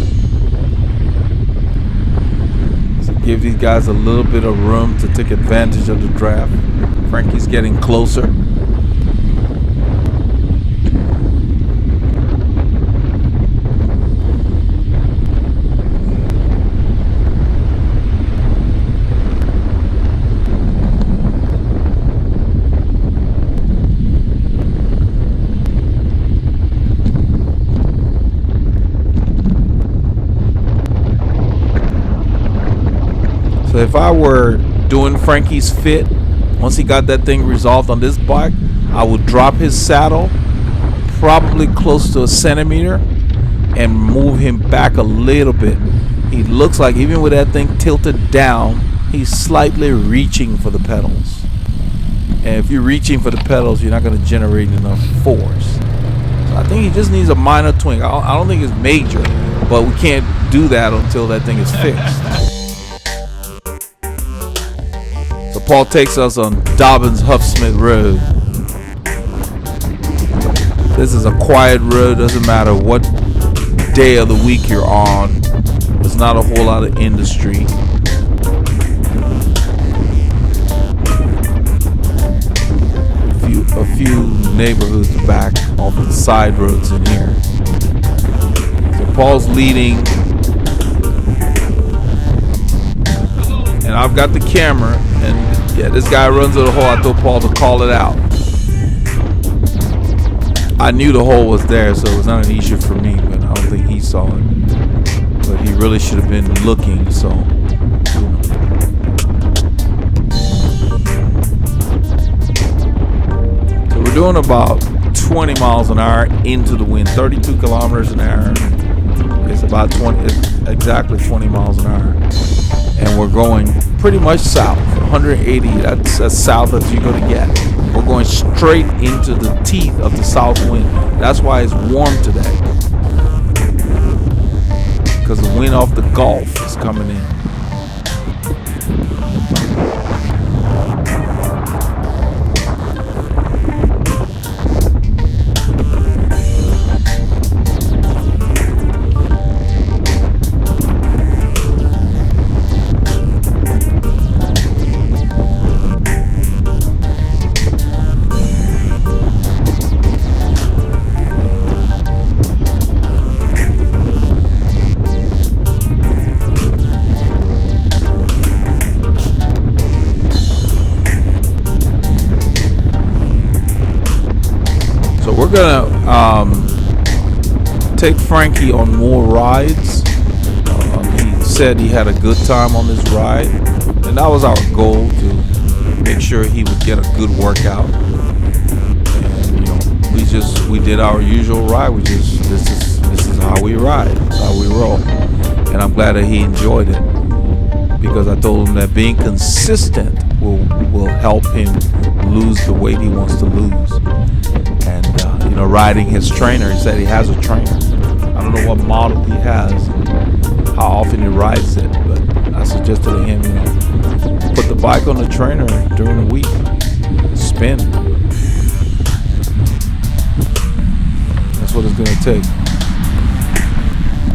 So give these guys a little bit of room to take advantage of the draft. Frankie's getting closer. So if I were doing Frankie's fit, once he got that thing resolved on this bike, I would drop his saddle probably close to a centimeter and move him back a little bit. He looks like, even with that thing tilted down, he's slightly reaching for the pedals. And if you're reaching for the pedals, you're not going to generate enough force. So I think he just needs a minor tweak. I don't think it's major, but we can't do that until that thing is fixed. So Paul takes us on Dobbins Huffsmith Road. This is a quiet road. Doesn't matter what day of the week you're on. There's not a whole lot of industry. A few neighborhoods back off of the side roads in here. So Paul's leading, and I've got the camera, and yeah, this guy runs to the hole. I told Paul to call it out. I knew the hole was there, so it was not an issue for me, but I don't think he saw it. But he really should have been looking, so we're doing about 20 miles an hour into the wind, 32 kilometers an hour. It's about 20, it's exactly 20 miles an hour. And we're going pretty much south, 180, that's as south as you're gonna get. We're going straight into the teeth of the south wind. That's why it's warm today. Because the wind off the Gulf is coming in. We're gonna take Frankie on more rides. He said he had a good time on this ride, and that was our goal, to make sure he would get a good workout. And we did our usual ride. This is how we ride, this is how we roll, and I'm glad that he enjoyed it, because I told him that being consistent will help him lose the weight he wants to lose. And riding his trainer, he said he has a trainer. I don't know what model he has, how often he rides it, but I suggested to him, put the bike on the trainer during the week, spin. That's what it's gonna take.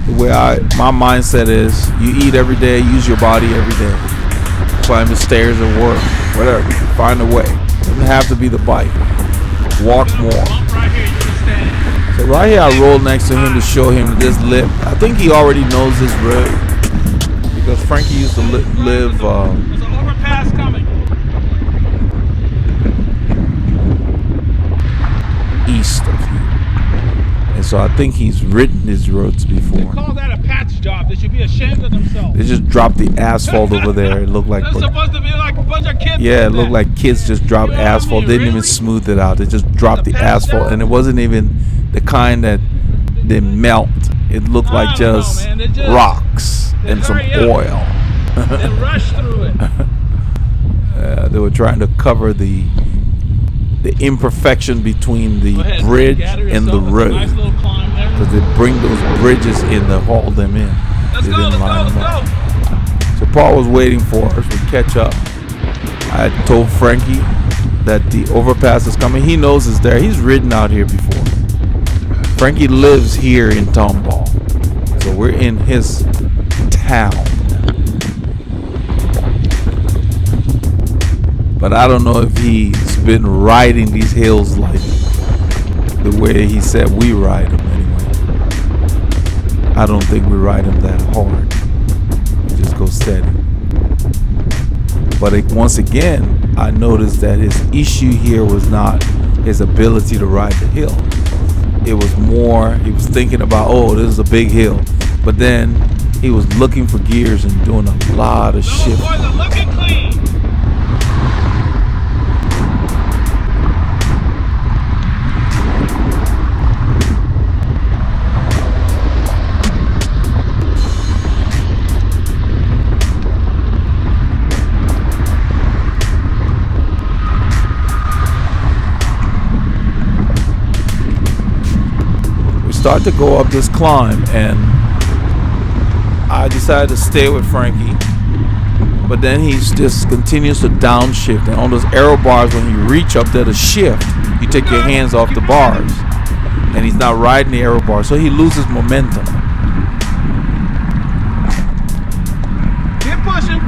The way my mindset is, you eat every day, use your body every day. Climb the stairs at work, whatever, find a way. It doesn't have to be the bike. Walk more. So right here I rolled next to him to show him this lip. I think he already knows this road, because Frankie used to live There's an overpass coming. east of here. And so I think he's ridden these roads before. They call that a patch job. They should be ashamed of themselves. They just dropped the asphalt over there. It looked like, That's supposed to be like a bunch of kids. yeah, it looked like kids just dropped asphalt. They didn't even Really? smooth it out. They just dropped the asphalt, and it wasn't even the kind that they melt. It looked like just man. They just- rocks and some hurry up. oil. They rush through it. They were trying to cover the imperfection between the Go ahead, bridge gather and the yourself. It's a road, nice little climb there. because they bring those bridges in to haul them in. Let's They go, didn't line let's them go, up. let's go. So Paul was waiting for us. We catch up. I told Frankie that the overpass is coming. He knows it's there. He's ridden out here before. Frankie lives here in Tomball, so we're in his town. But I don't know if he's been riding these hills like the way he said we ride them anyway. I don't think we ride them that hard. We just go steady. But once again, I noticed that his issue here was not his ability to ride the hill. It was more, he was thinking about, oh, this is a big hill. But then he was looking for gears and doing a lot of Those shifting. boys are looking clean. We start to go up this climb, and I decided to stay with Frankie, but then he just continues to downshift, and on those arrow bars, when you reach up there to shift, you take your hands off the bars, and he's not riding the arrow bar, so he loses momentum. Keep pushing.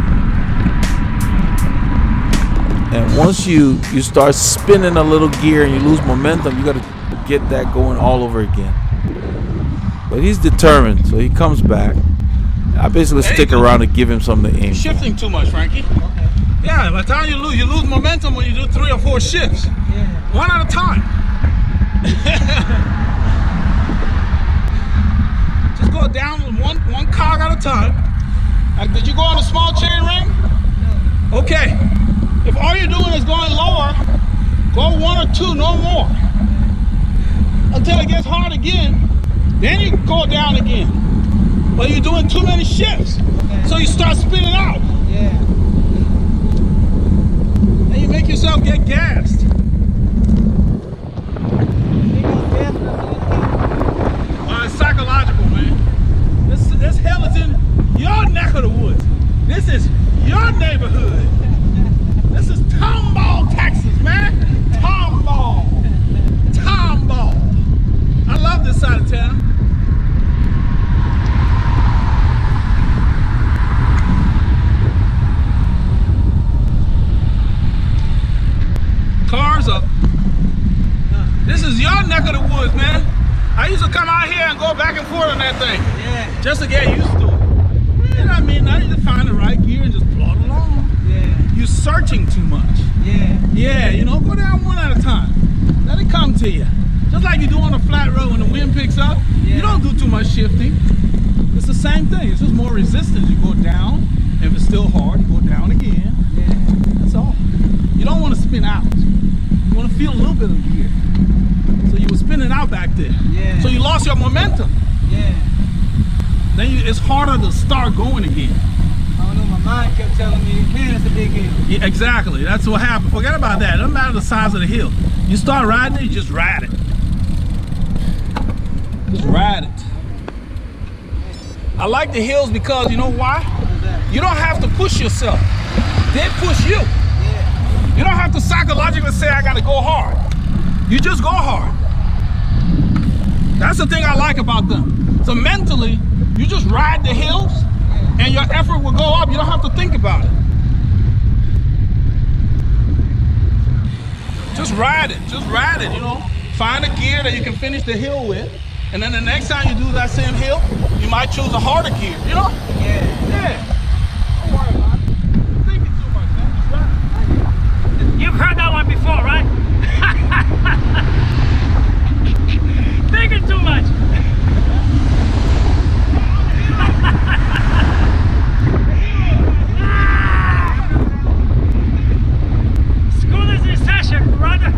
And once you start spinning a little gear and you lose momentum, you got to get that going all over again. But he's determined, so he comes back. I basically stick around and give him something to aim for. Shifting too much, Frankie. Okay. Yeah, by the time you lose momentum when you do 3 or 4 shifts. Yeah. One at a time. Just go down one cog at a time. Did you go on a small chain ring? No. Okay. If all you're doing is going lower, go 1 or 2, no more. Until it gets hard again, then you go down again. But you're doing too many shifts. Okay. So you start spinning out. Yeah. And you make yourself get gassed. It's psychological, man. This hell is in your neck of the woods. This is your neighborhood. This is Tomball, Texas, man. Tomball. Tomball. I love this side of town. Cars up. This is your neck of the woods, man. I used to come out here and go back and forth on that thing. Yeah. Just to get used to it. You know what I mean? Now you just find the right gear and just plod along. Yeah. You're searching too much. Yeah. Yeah, you know, go down one at a time. Let it come to you. Just like you do on a flat road when the wind picks up. Yeah. You don't do too much shifting. It's the same thing. It's just more resistance. You go down. If it's still hard, you go down again. Yeah. That's all. You don't want to spin out. You want to feel a little bit of gear. So you were spinning out back there. Yeah. So you lost your momentum. Yeah. Then it's harder to start going again. I don't know, my mind kept telling me, man, it's a big hill. Yeah, exactly. That's what happened. Forget about that. It doesn't matter the size of the hill. You start riding it, you just ride it. Just ride it. I like the hills because you know why? What's that? You don't have to push yourself. They push you. Yeah. You don't have to psychologically say, I got to go hard. You just go hard. That's the thing I like about them. So mentally, you just ride the hills and your effort will go up. You don't have to think about it. Just ride it, you know. Find a gear that you can finish the hill with. And then the next time you do that same hill, you might choose a harder gear, you know? Yeah. Yeah. Don't worry about it. You're thinking too much, man. Just ride. You've heard that one before, right? Thinking too much. School is in session, brother.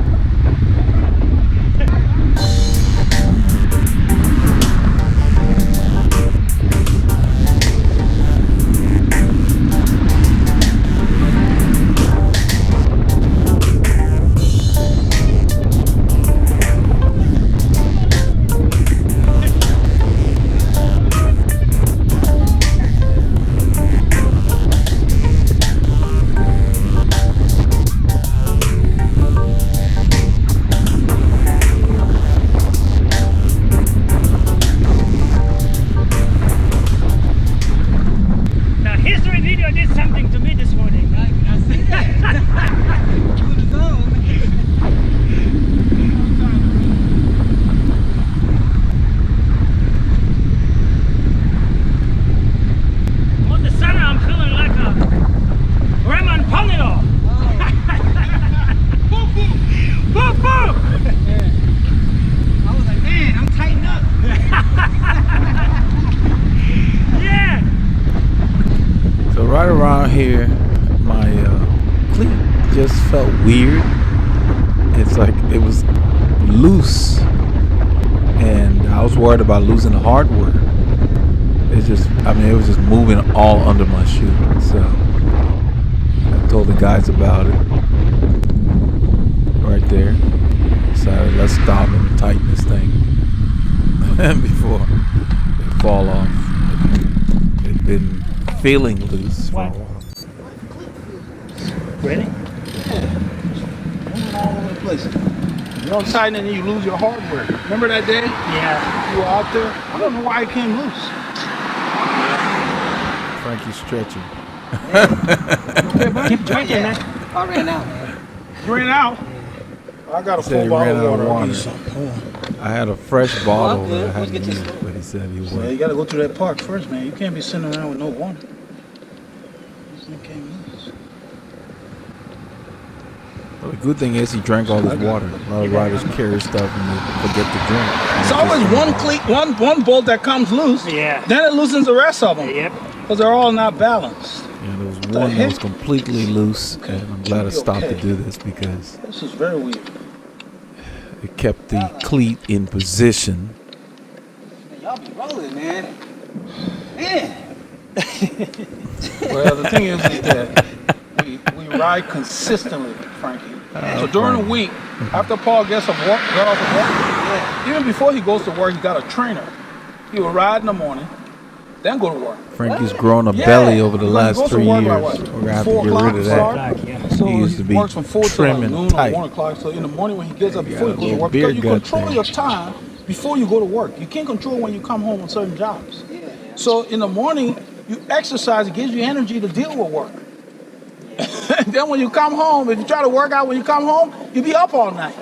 around here, my cleat just felt weird. It's like it was loose, and I was worried about losing the hardware. It was just moving all under my shoe. So I told the guys about it right there. Decided let's stop and tighten this thing before it fall off. It's been feeling loose for a while. Ready? Moving all over the place. You don't tighten it and you lose your hardware. Remember that day? Yeah. You were out there? I don't know why it came loose. Frankie's stretching. Okay, buddy? Keep drinking, man. I ran out, man. You ran out? I got a Said he full bottle ran of out of water. I'll water. give you some. Hold on. I had a fresh bottle good. that I Let's hadn't get this used, started. but he said he Yeah, would. you gotta go through that park first, man. You can't be sitting around with no water. This thing came loose. Well, the good thing is he drank all his water. A lot of riders carry stuff and they forget to drink. It's always one cleat, one bolt that comes loose. Yeah. Then it loosens the rest of them. Yep. Because they're all not balanced. Yeah, there was The one that was heck? completely loose, Okay. and I'm glad I stopped Okay. to do this because This is very weird. it kept the cleat in position. Man, y'all be rolling, man. Man. Well, the thing is that we ride consistently, Frankie. So during the week, after Paul gets off work, even before he goes to work, he got a trainer. He will ride in the morning, then go to work. Frankie's grown a Yeah. belly over the He last goes to 3 work years. by what? We're gonna have to 4 get o'clock rid of start? that. Black, yeah. So He used to be works from 4 to trim like and noon tight. or 1 o'clock. So in the morning when he gets up, before he got a goes to little work, beer because you gut control there. your time before you go to work. You can't control when you come home on certain jobs. So in the morning, you exercise. It gives you energy to deal with work. Then when you come home, if you try to work out when you come home, you'll be up all night.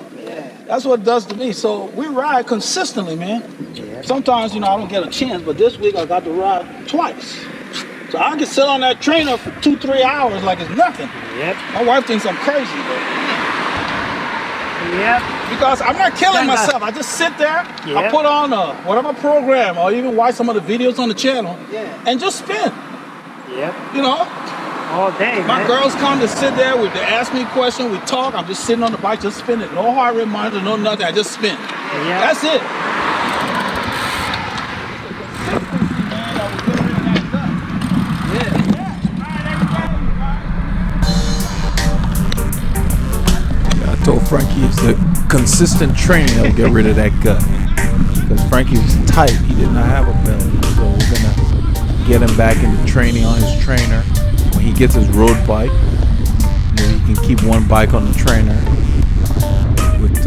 That's what it does to me. So we ride consistently, man. Sometimes, I don't get a chance, but this week I got to ride twice. So I can sit on that trainer for 2-3 hours like it's nothing. Yep. My wife thinks I'm crazy, but Yep. because I'm not killing myself. I just sit there, I Yeah. put on whatever program or even watch some of the videos on the channel and just spin. Yep. All day, My man. girls come to sit there, they ask me a question, we talk, I'm just sitting on the bike, just spinning. No heart rate monitor, no nothing, I just spin. Yeah. That's it. I told Frankie it's the consistent training that will get rid of that gut. Because Frankie was tight, he did not have a belly. So we're gonna get him back into training on his trainer. When he gets his road bike, he can keep one bike on the trainer with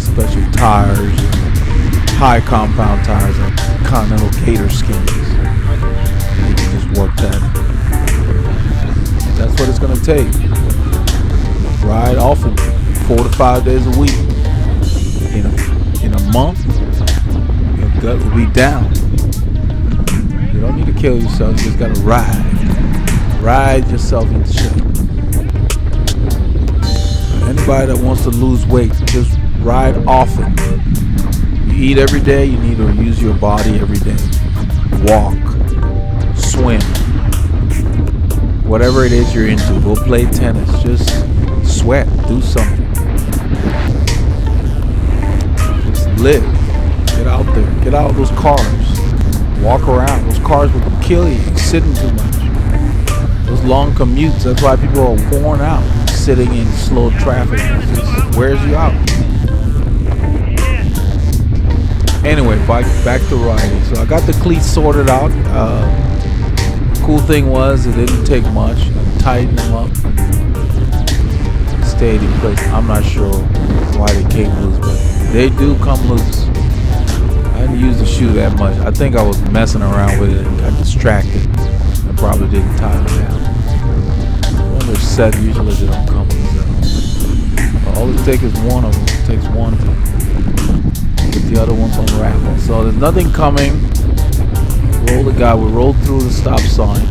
special tires, high compound tires like Continental Gator skins. He can just work that. That's what it's gonna take. Ride often, 4 to 5 days a week. In a month, your gut will be down. You don't need to kill yourself. You just gotta ride. Ride yourself into shape. Anybody that wants to lose weight, just ride often. You eat every day. You need to use your body every day. Walk, swim, whatever it is you're into. Go play tennis. Just sweat. Do something. Just live. Get out there. Get out of those cars. Walk around. Those cars will kill you. You're sitting too much. Those long commutes. That's why people are worn out. Sitting in slow traffic. It just wears you out. Anyway, back to riding. So I got the cleats sorted out. Cool thing was it didn't take much. I tightened them up. Stayed in place. I'm not sure why they came loose, but they do come loose. I didn't use the shoe that much. I think I was messing around with it and got distracted. I probably didn't tie them down. When they're set, usually they don't come loose. All it takes is one of them. It takes one to get the other ones unraveled. So there's nothing coming. Roll the guy. We rolled through the stop sign.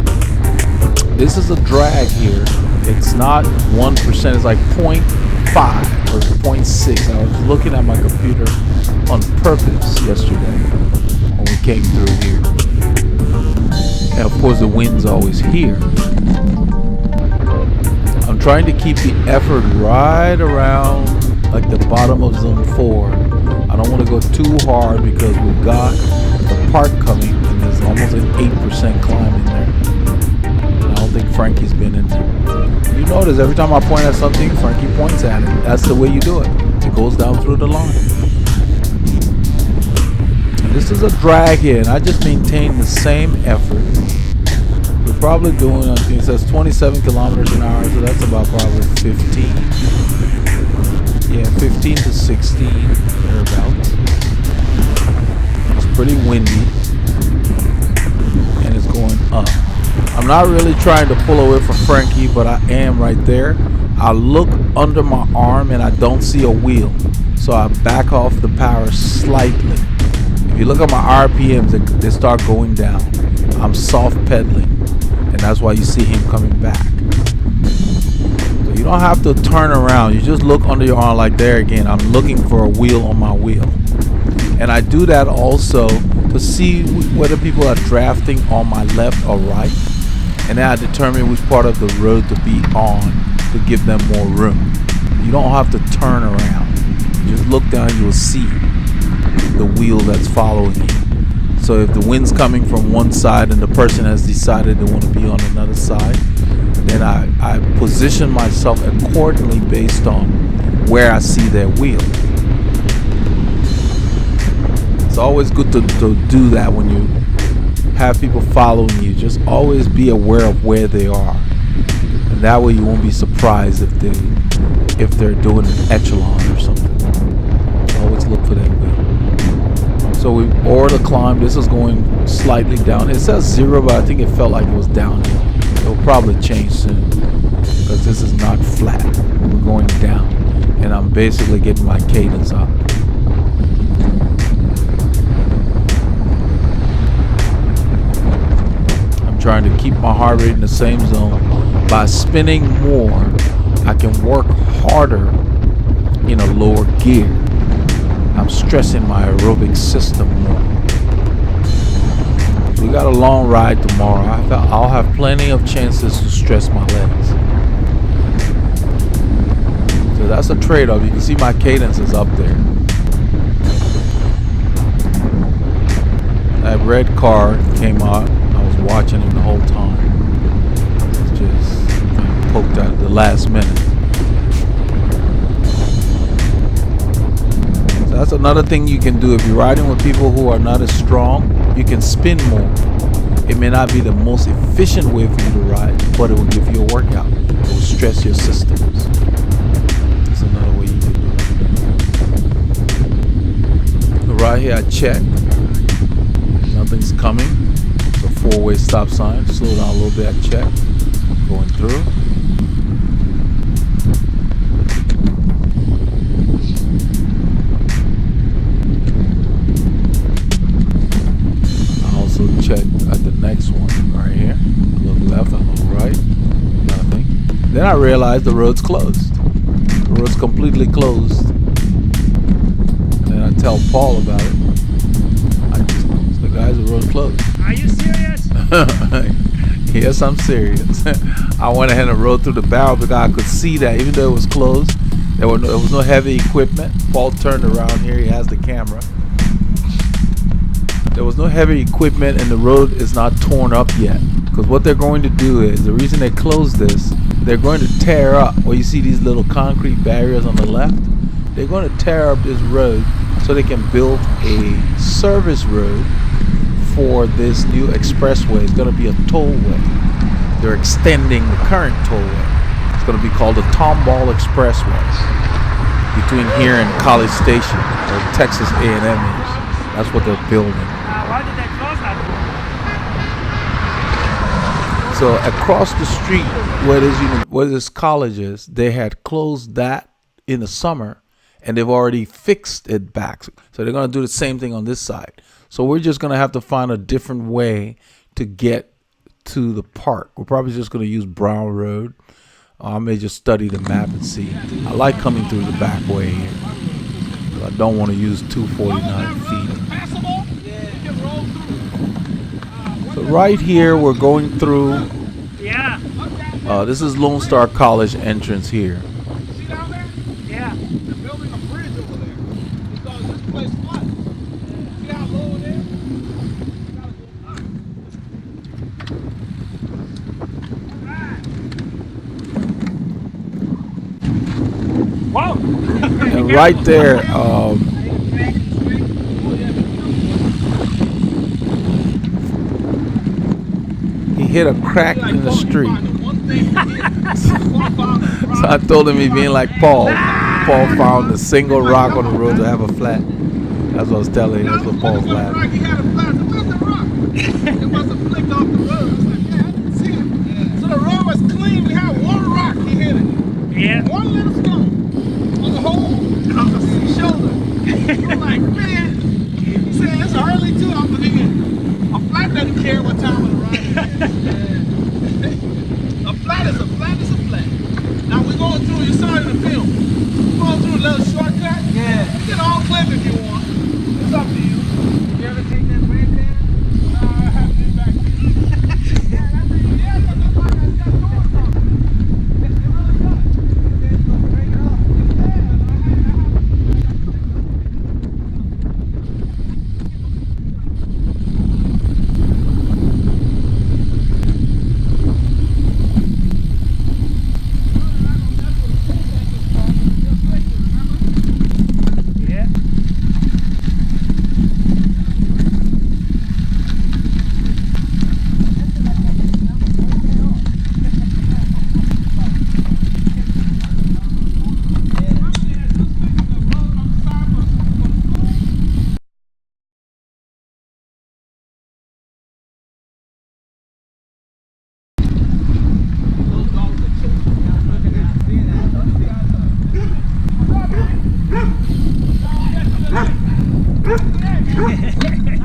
This is a drag here. It's not 1%. It's like 0.5 or 0.6. I was looking at my computer on purpose yesterday when we came through here. And of course the wind's always here. I'm trying to keep the effort right around like the bottom of zone 4. I don't want to go too hard because we've got the park coming and there's almost an 8% climb in there. And I don't think Frankie's been in there. You notice every time I point at something, Frankie points at it. That's the way you do it. It goes down through the line. And this is a drag here, and I just maintain the same effort. We're probably doing, I think it says 27 kilometers an hour, so that's about probably 15. Yeah, 15 to 16, thereabouts. It's pretty windy, and it's going up. I'm not really trying to pull away from Frankie, but I am right there. I look under my arm and I don't see a wheel, so I back off the power slightly. If you look at my RPMs, they start going down. I'm soft pedaling, and that's why you see him coming back. So you don't have to turn around. You just look under your arm like there again. I'm looking for a wheel on my wheel. And I do that also to see whether people are drafting on my left or right. And then I determine which part of the road to be on to give them more room. You don't have to turn around. You just look down, you will see the wheel that's following you. So if the wind's coming from one side and the person has decided they want to be on another side, then I position myself accordingly based on where I see their wheel. It's always good to do that when you have people following you. Just always be aware of where they are, and that way you won't be surprised if they're doing an echelon or something. Always look for that wheel. So we over the climb. This is going slightly down. It says 0, but I think it felt like it was downhill. It'll probably change soon because this is not flat. We're going down, and I'm basically getting my cadence up. Trying to keep my heart rate in the same zone. By spinning more, I can work harder in a lower gear. I'm stressing my aerobic system more. We got a long ride tomorrow. I'll have plenty of chances to stress my legs. So that's a trade-off. You can see my cadence is up there. That red car came out. Watching him the whole time. Just poked out at the last minute. So that's another thing you can do. If you're riding with people who are not as strong, you can spin more. It may not be the most efficient way for you to ride, but it will give you a workout. It will stress your systems. That's another way you can do it. So right here I check. Nothing's coming. 4-way stop sign. Slow down a little bit. I check. Going through. I also check at the next one right here. I look left. I look right. Nothing. Then I realize the road's closed. The road's completely closed. And then I tell Paul about it. The guys, the road's closed. Are you serious? Yes, I'm serious. I went ahead and rode through the barrel because I could see that even though it was closed, there was no heavy equipment. Paul turned around here. He has the camera. There was no heavy equipment and the road is not torn up yet. Because what they're going to do is, the reason they closed this, they're going to tear up. Well, you see these little concrete barriers on the left? They're going to tear up this road so they can build a service road for this new expressway. It's going to be a tollway. They're extending the current tollway. It's going to be called the Tomball Expressway between here and College Station, where Texas A&M is. That's what they're building. Why did they close that? So across the street where this college is, they had closed that in the summer, and they've already fixed it back. So they're going to do the same thing on this side. So we're just going to have to find a different way to get to the park. We're probably just going to use Brown Road. I may just study the map and see. I like coming through the back way here. I don't want to use 249 feet. So So right here, we're going through. Yeah. This is Lone Star College entrance here. See down there? Yeah. They're building a bridge over there because this place flooded. See how low it is? You gotta go up. Whoa. And right there, he hit a crack in the street. So I told him he being like Paul. Paul found a single rock on the road to have a flat. That's what I was telling him. That's what Paul's laughing. He had a flat. Where's the rock? It must have flicked off the road. It's like, yeah, I didn't see it. So the road was clean. We had one rock. He hit it. Yeah. One little stone on the whole shoulder. I'm like, man. He said it's early too. I'm thinking a flat doesn't care what time of the ride it is. A flat is a flat is a flat. Now we're going through. You saw it in the film. We're going through a little shortcut. Yeah. You can all clip if you want. It's up to you. You ever take that red pen? I haven't been back there. Yeah, that's it. Yeah, because that's like I got doing something. It really does. Then you gonna break it off. Yeah.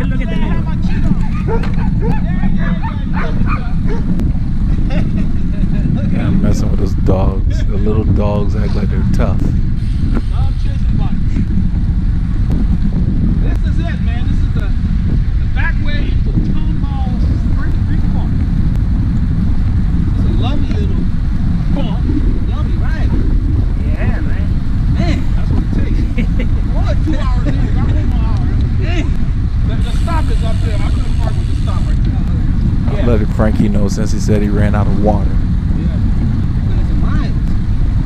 Look at the Yeah, I'm messing with those dogs. The little dogs act like they're tough. Dog chasing bikes. This is it, man. This is the back way to Tomball Spring Creek Park. It's a lovely little park. Lovely, right? Yeah, man. Man, that's what it takes. More than 2 hours in. Not 1 more hour. Dang. The stop is up there. I could have parked with the stop right there. I'm letting Frankie know since he said he ran out of water.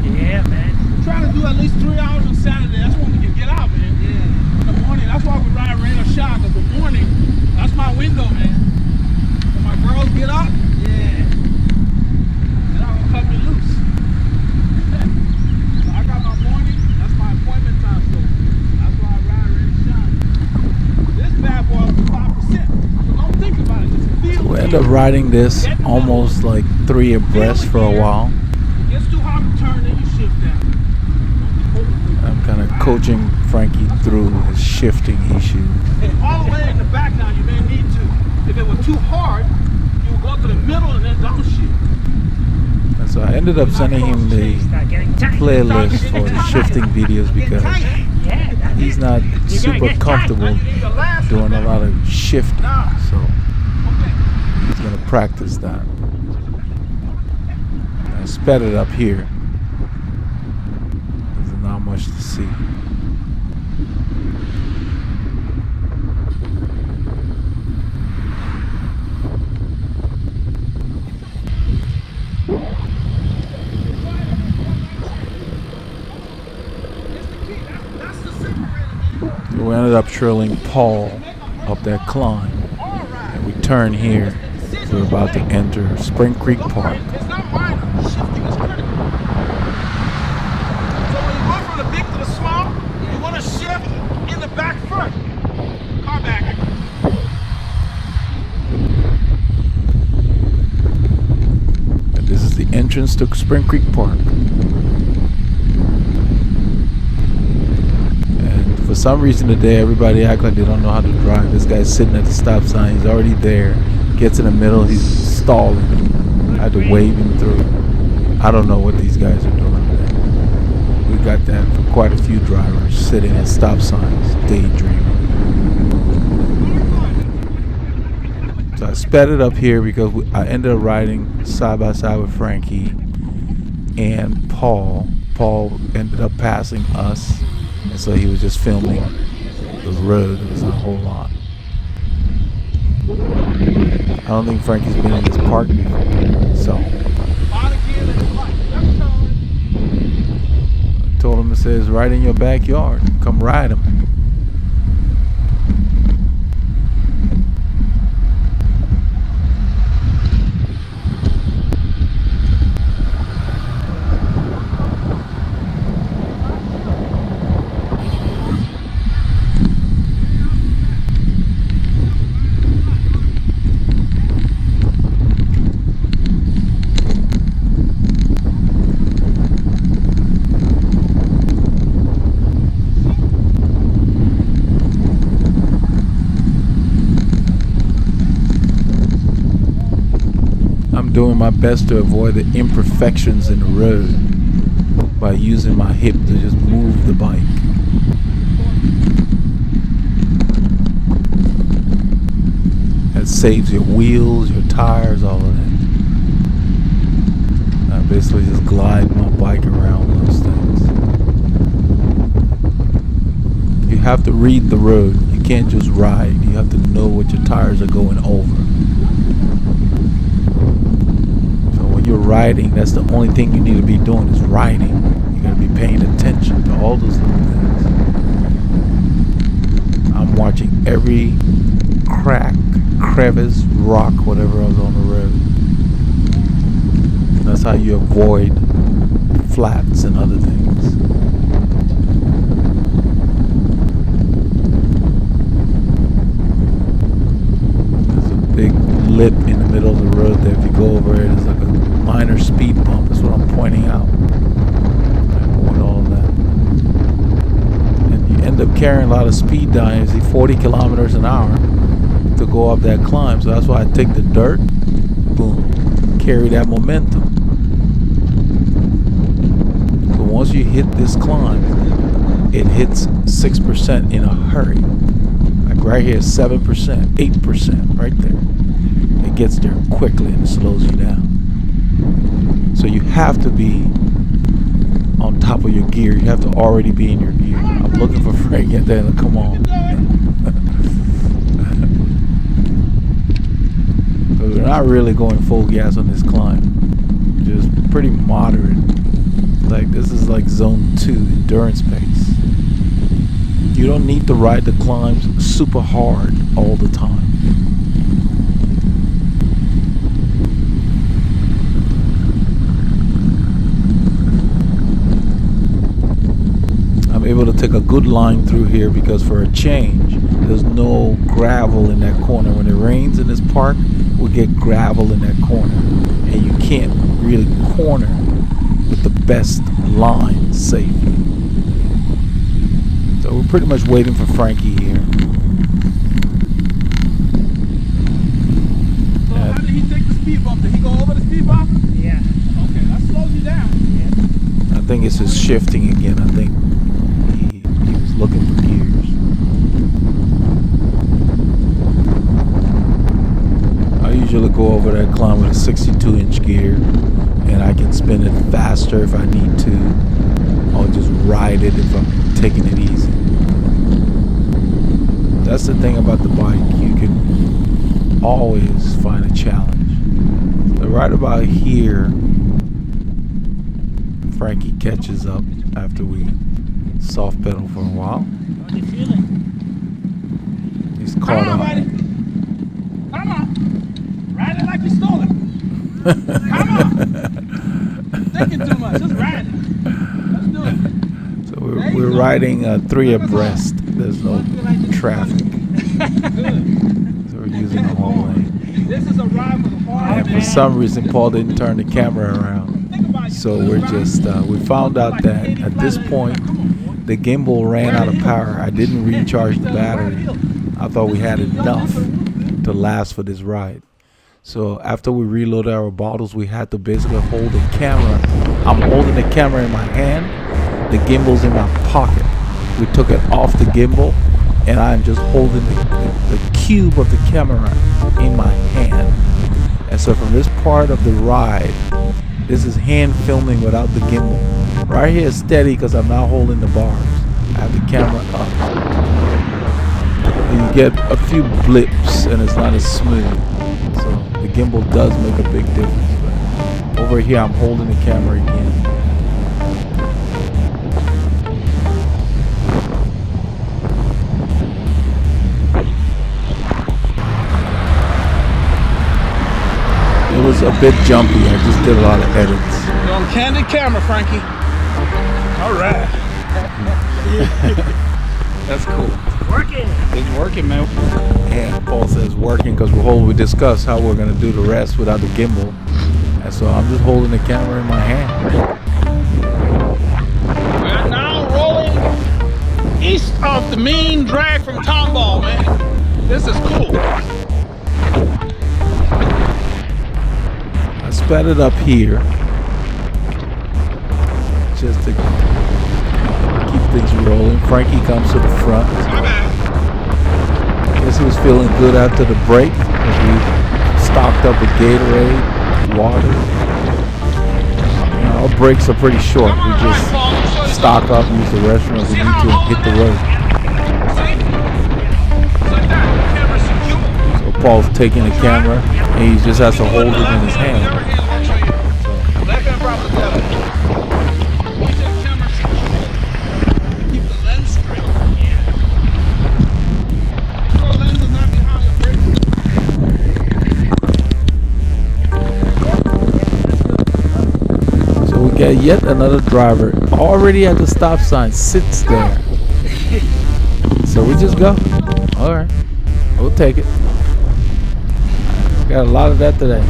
Yeah, man. We're trying to do at least 3 hours on Saturday. That's when we can get out, man. Yeah. In the morning. That's why we ride rain or shine. Because the morning, that's my window, man. When my girls get up, Yeah. they're not gonna cut me loose. So I got my morning. That's my appointment time. So that's why I ride rain or shine. This bad boy is 5%. So don't think about it. Just feel We end up riding this almost like 3 abreast for a while. It gets too hot to turn, then you shift down. I'm kind of coaching Frankie through his shifting issue. And all the way in the back now, you may need to. If it were too hard, you would go to the middle and then downshift. And so I ended up sending him the Start getting tight. playlist for the shifting videos because Yeah, that's he's it. not You gotta super get comfortable The last doing a lot of shifting. So Okay. he's going to practice that. I sped it up here. There's not much to see. We ended up trailing Paul up that climb. And we turn here. We're about to enter Spring Creek Park. It's not minor. Shifting is critical. So when you go from the big to the small, you want to shift in the back front. Car back. And this is the entrance to Spring Creek Park. And for some reason today, everybody act like they don't know how to drive. This guy's sitting at the stop sign. He's already there. Gets in the middle. He's stalling. I had to wave him through. I don't know what these guys are doing today. We got that for quite a few drivers sitting at stop signs, daydreaming. So I sped it up here because I ended up riding side by side with Frankie and Paul. Paul ended up passing us, and so he was just filming the road. It was a whole lot. I don't think Frankie's been in this park before, so I told him, it says right in your backyard. Come ride him. Doing my best to avoid the imperfections in the road by using my hip to just move the bike. That saves your wheels, your tires, all of that. I basically just glide my bike around those things. You have to read the road. You can't just ride. You have to know what your tires are going over. You're riding, that's the only thing you need to be doing is riding. You gotta be paying attention to all those little things. I'm watching every crack, crevice, rock, whatever else on the road. That's how you avoid flats and other things. There's a big lip in the middle of the road there. If you go over it, it's like a minor speed bump. That's what I'm pointing out. Avoid all of that. And you end up carrying a lot of speed down. You see 40 kilometers an hour to go up that climb. So that's why I take the dirt, boom, carry that momentum. So once you hit this climb, it hits 6% in a hurry. Like right here, 7%, 8%, right there. It gets there quickly and it slows you down. So you have to be on top of your gear. You have to already be in your gear. I'm looking for Frank at there. Come on. So we're not really going full gas on this climb. Just pretty moderate. Like this is like zone 2 endurance pace. You don't need to ride the climbs super hard all the time. I'm able to take a good line through here because for a change, there's no gravel in that corner. When it rains in this park, we get gravel in that corner. And you can't really corner with the best line safely. So we're pretty much waiting for Frankie here. So how did he take the speed bump? Did he go over the speed bump? Yeah. Okay, that slows you down. Yeah. I think it's his shifting again. I think he was looking for gears. I usually go over that climb with a 62-inch gear, and I can spin it faster if I need to, or just ride it if I'm taking it easy. That's the thing about the bike. You can always find a challenge. But right about here, Frankie catches up after we soft pedal for a while. How do you feeling? He's caught Come on, up. buddy. Come on. Ride it like you stole it. Come on. Thinking too much. Just ride it. Let's do it. So we're riding 3 abreast. There's no traffic. So we're using the whole lane. This is a ride for the hard And for some reason, Paul didn't turn the camera around. So we're just, we found out that at this point, the gimbal ran out of power. I didn't recharge the battery. I thought we had enough to last for this ride. So after we reloaded our bottles, we had to basically hold the camera. I'm holding the camera in my hand. The gimbal's in my pocket. We took it off the gimbal and I'm just holding the cube of the camera in my hand. And so from this part of the ride, this is hand filming without the gimbal. Right here is steady because I'm not holding the bars. I have the camera up. You get a few blips and it's not as smooth. So the gimbal does make a big difference. But over here I'm holding the camera again. It was a bit jumpy. I just did a lot of edits. You're on candid camera, Frankie. All right. That's cool. Working. It's working, man. And Paul says working because we discussed how we're going to do the rest without the gimbal. And so I'm just holding the camera in my hand. We're now rolling east of the main drag from Tomball, man. This is cool. I sped it up here just to keep things rolling. Frankie comes to the front. I guess he was feeling good after the break as we stocked up with Gatorade, water. You know, our breaks are pretty short. We just stock up, use the restroom if we need to, and hit the road. So Paul's taking the camera and he just has to hold it in his hand. Yeah, yet another driver already at the stop sign sits there. So we just go. All right, we'll take it. Got a lot of that today.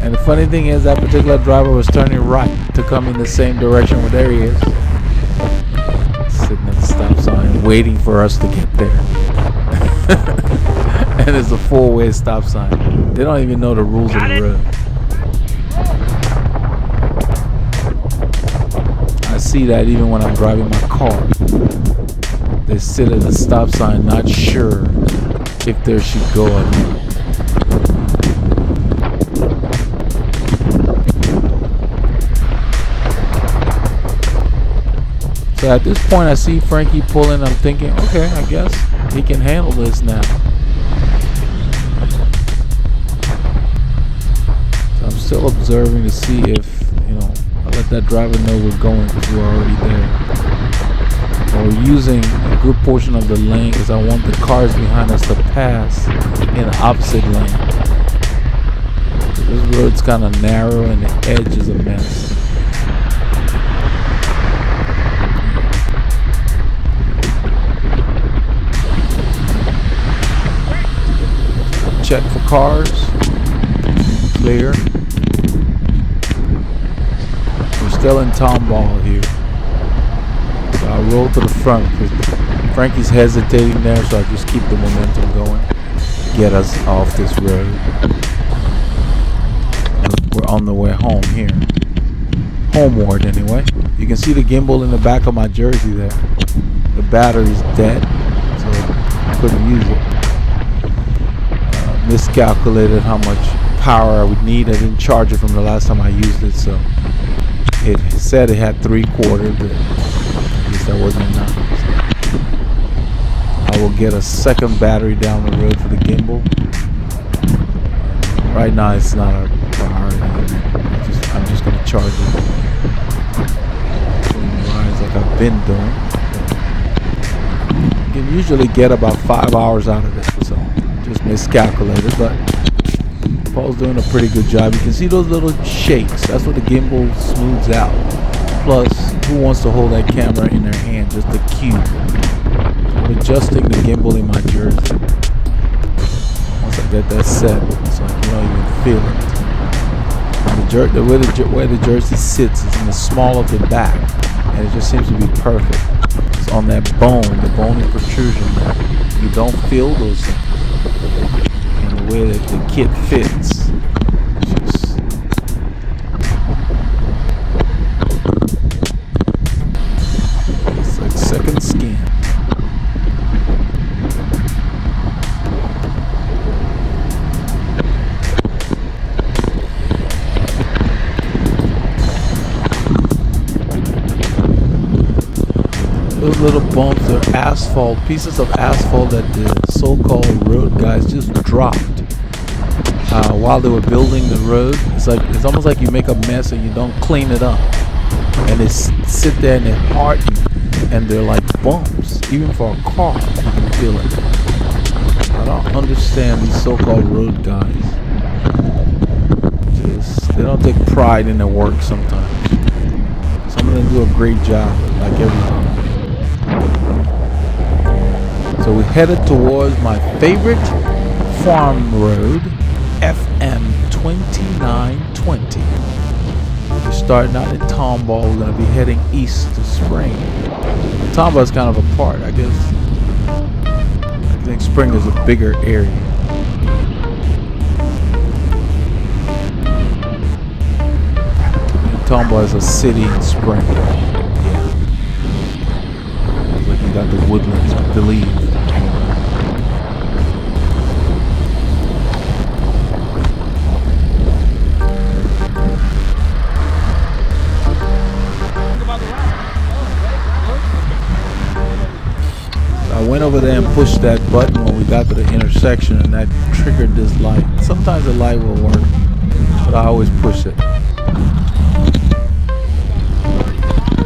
And the funny thing is that particular driver was turning right to come in the same direction where there he is. Sitting at the stop sign waiting for us to get there. And it's a four-way stop sign. They don't even know the rules of the road. I see that even when I'm driving my car. They sit at a stop sign not sure if there should go or not. So at this point I see Frankie pulling. I'm thinking, okay, I guess he can handle this now. So I'm still observing to see if, you know, I let that driver know we're going because we're already there. And we're using a good portion of the lane because I want the cars behind us to pass in the opposite lane. So this road's kind of narrow and the edge is a mess. Check for cars. Clear. Still in Tomball here. So I roll to the front because Frankie's hesitating there, so I just keep the momentum going. Get us off this road. We're on the way home here. Homeward anyway. You can see the gimbal in the back of my jersey there. The battery's dead, so I couldn't use it. Miscalculated how much power I would need. I didn't charge it from the last time I used it, so it said it had 3/4, but I guess that wasn't enough. So I will get a second battery down the road for the gimbal. Right now it's not a priority. I'm just going to charge it. Rides like I've been doing. You can usually get about 5 hours out of it, so just miscalculated, but Paul's doing a pretty good job. You can see those little shakes. That's what the gimbal smooths out. Plus, who wants to hold that camera in their hand? Just the cube. I'm adjusting the gimbal in my jersey. Once I get that set, it's like you don't even feel it. The way the jersey sits is in the small of the back, and it just seems to be perfect. It's on that bone, the bony protrusion there. You don't feel those things. And the way that the kit fits, it's like second skin. little bumps are asphalt, pieces of asphalt that the so-called road guys just dropped while they were building the road. It's almost like you make a mess and you don't clean it up, and they sit there and they're hardened, and they're like bumps. Even for a car, you can feel it. I don't understand these so-called road guys. They don't take pride in their work sometimes. Some of them do a great job, like everyone. So we headed towards my favorite farm road, FM 2920. We're starting out in Tomball. We're going to be heading east to Spring. Tomball is kind of a part, I guess. I think Spring is a bigger area. Tomball is a city in Spring. Yeah. Looks like you got the woodlands, I believe. I went over there and pushed that button when we got to the intersection, and that triggered this light. Sometimes the light will work, but I always push it.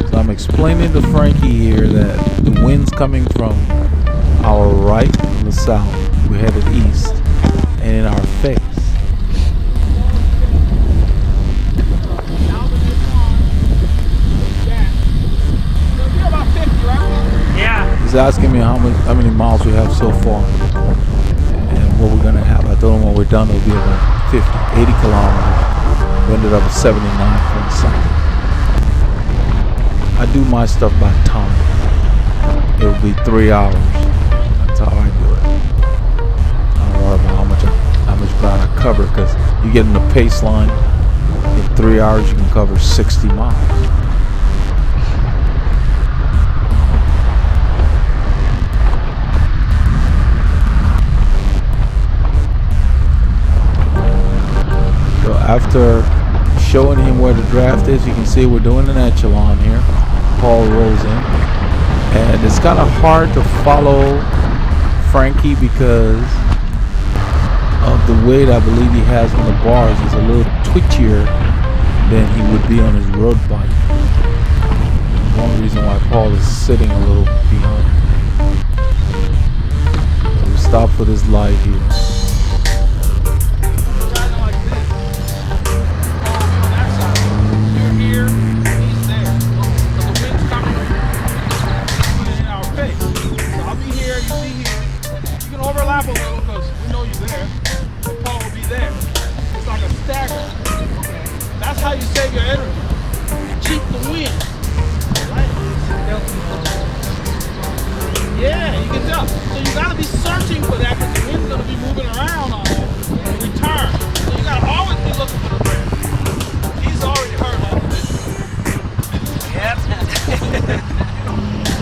So I'm explaining to Frankie here that the wind's coming from our right, from the south. We're headed east, and in our face. He's asking me how many miles we have so far and what we're gonna have. I told him when we're done it'll be about 80 kilometers. We ended up at 79.something. I do my stuff by time. It'll be 3 hours. That's how I do it. I don't worry about how much ground I cover, because you get in the pace line, in 3 hours you can cover 60 miles. After showing him where the draft is, you can see we're doing an echelon here. Paul rolls in. And it's kind of hard to follow Frankie because of the weight I believe he has on the bars. He's a little twitchier than he would be on his road bike. One reason why Paul is sitting a little behind. So we stop for this light here. How you save your energy. Cheat the wind. Right? Yeah, you can tell. So you gotta be searching for that, because the wind's gonna be moving around on it. Return. So you gotta always be looking for the wind. He's already heard all of this. Yep.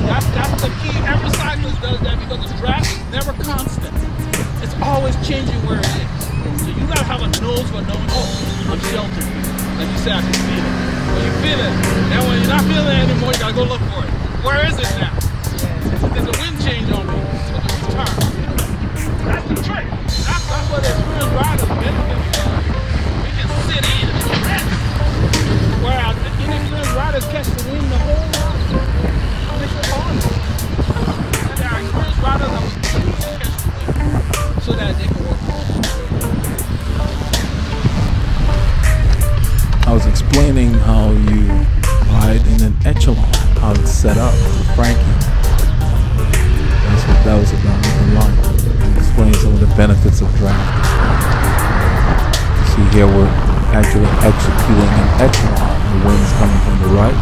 That's the key. Every cyclist does that, because the draft is never constant. It's always changing where it is. So you gotta have a nose for knowing, oh, I'm sheltered. Like you said, I can feel it. When you feel it, then when you're not feeling it anymore, you gotta go look for it. Where is it now? There's a wind change on me. So just return. That's the trick. That's what the experienced riders benefit from. We can sit in and rest. Whereas the inexperienced riders catch the wind the whole ride. Makes it hard. And there are experienced riders that will catch the wind so that they can work. I was explaining how you ride in an echelon, how it's set up to Frankie. That's what that was about in the line. Explaining some of the benefits of drafting. You see here we're actually executing an echelon. The wind's coming from the right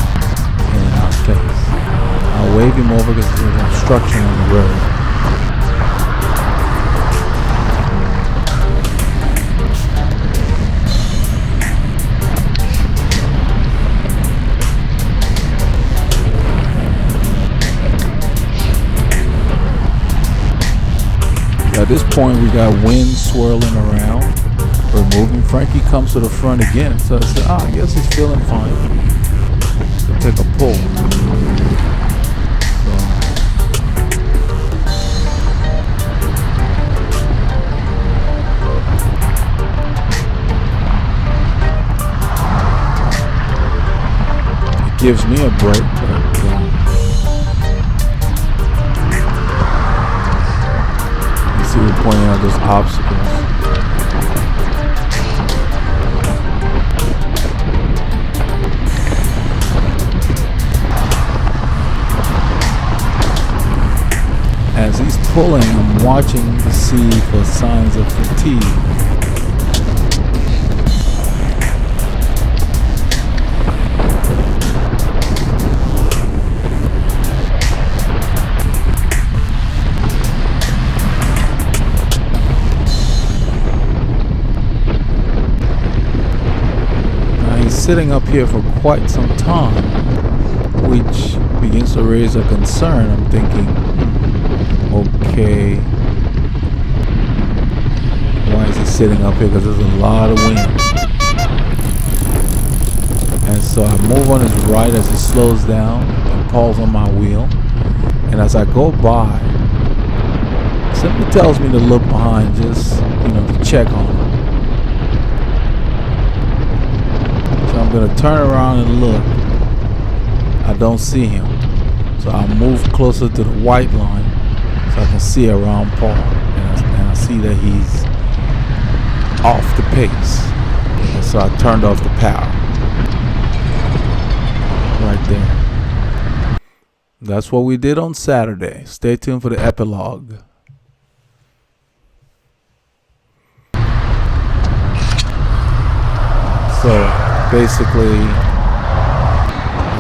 and in our face. I'll wave him over because there's obstruction on the road. At this point, we got wind swirling around. We're moving. Frankie comes to the front again. So I said, I guess he's feeling fine. So take a pull. So gives me a break. But, you see, we're pointing out those obstacles. As he's pulling, I'm watching to see for signs of fatigue. Now he's sitting up here for quite some time, which begins to raise a concern. I'm thinking, okay, why is he sitting up here? Because there's a lot of wind. And so I move on his right as he slows down and pulls on my wheel. And as I go by, simply tells me to look behind, just, to check on him. So I'm going to turn around and look. I don't see him. So I move closer to the white line so I can see around Paul. And I see that he's off the pace. And so I turned off the power. Right there. That's what we did on Saturday. Stay tuned for the epilogue. So basically,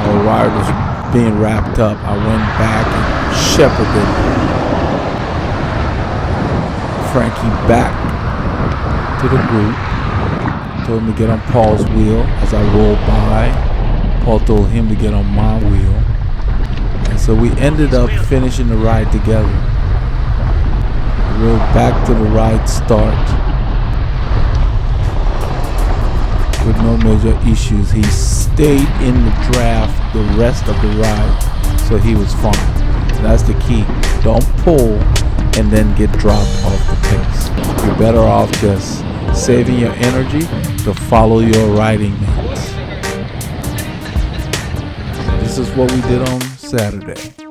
our ride was being wrapped up. I went back and shepherded Frankie back to the group. Told him to get on Paul's wheel. As I rolled by, Paul told him to get on my wheel. And so we ended up finishing the ride together. We rode back to the ride start with no major issues. He stayed in the draft the rest of the ride, so he was fine. So that's the key. Don't pull and then get dropped off the pace. You're better off just saving your energy to follow your riding mates. This is what we did on Saturday.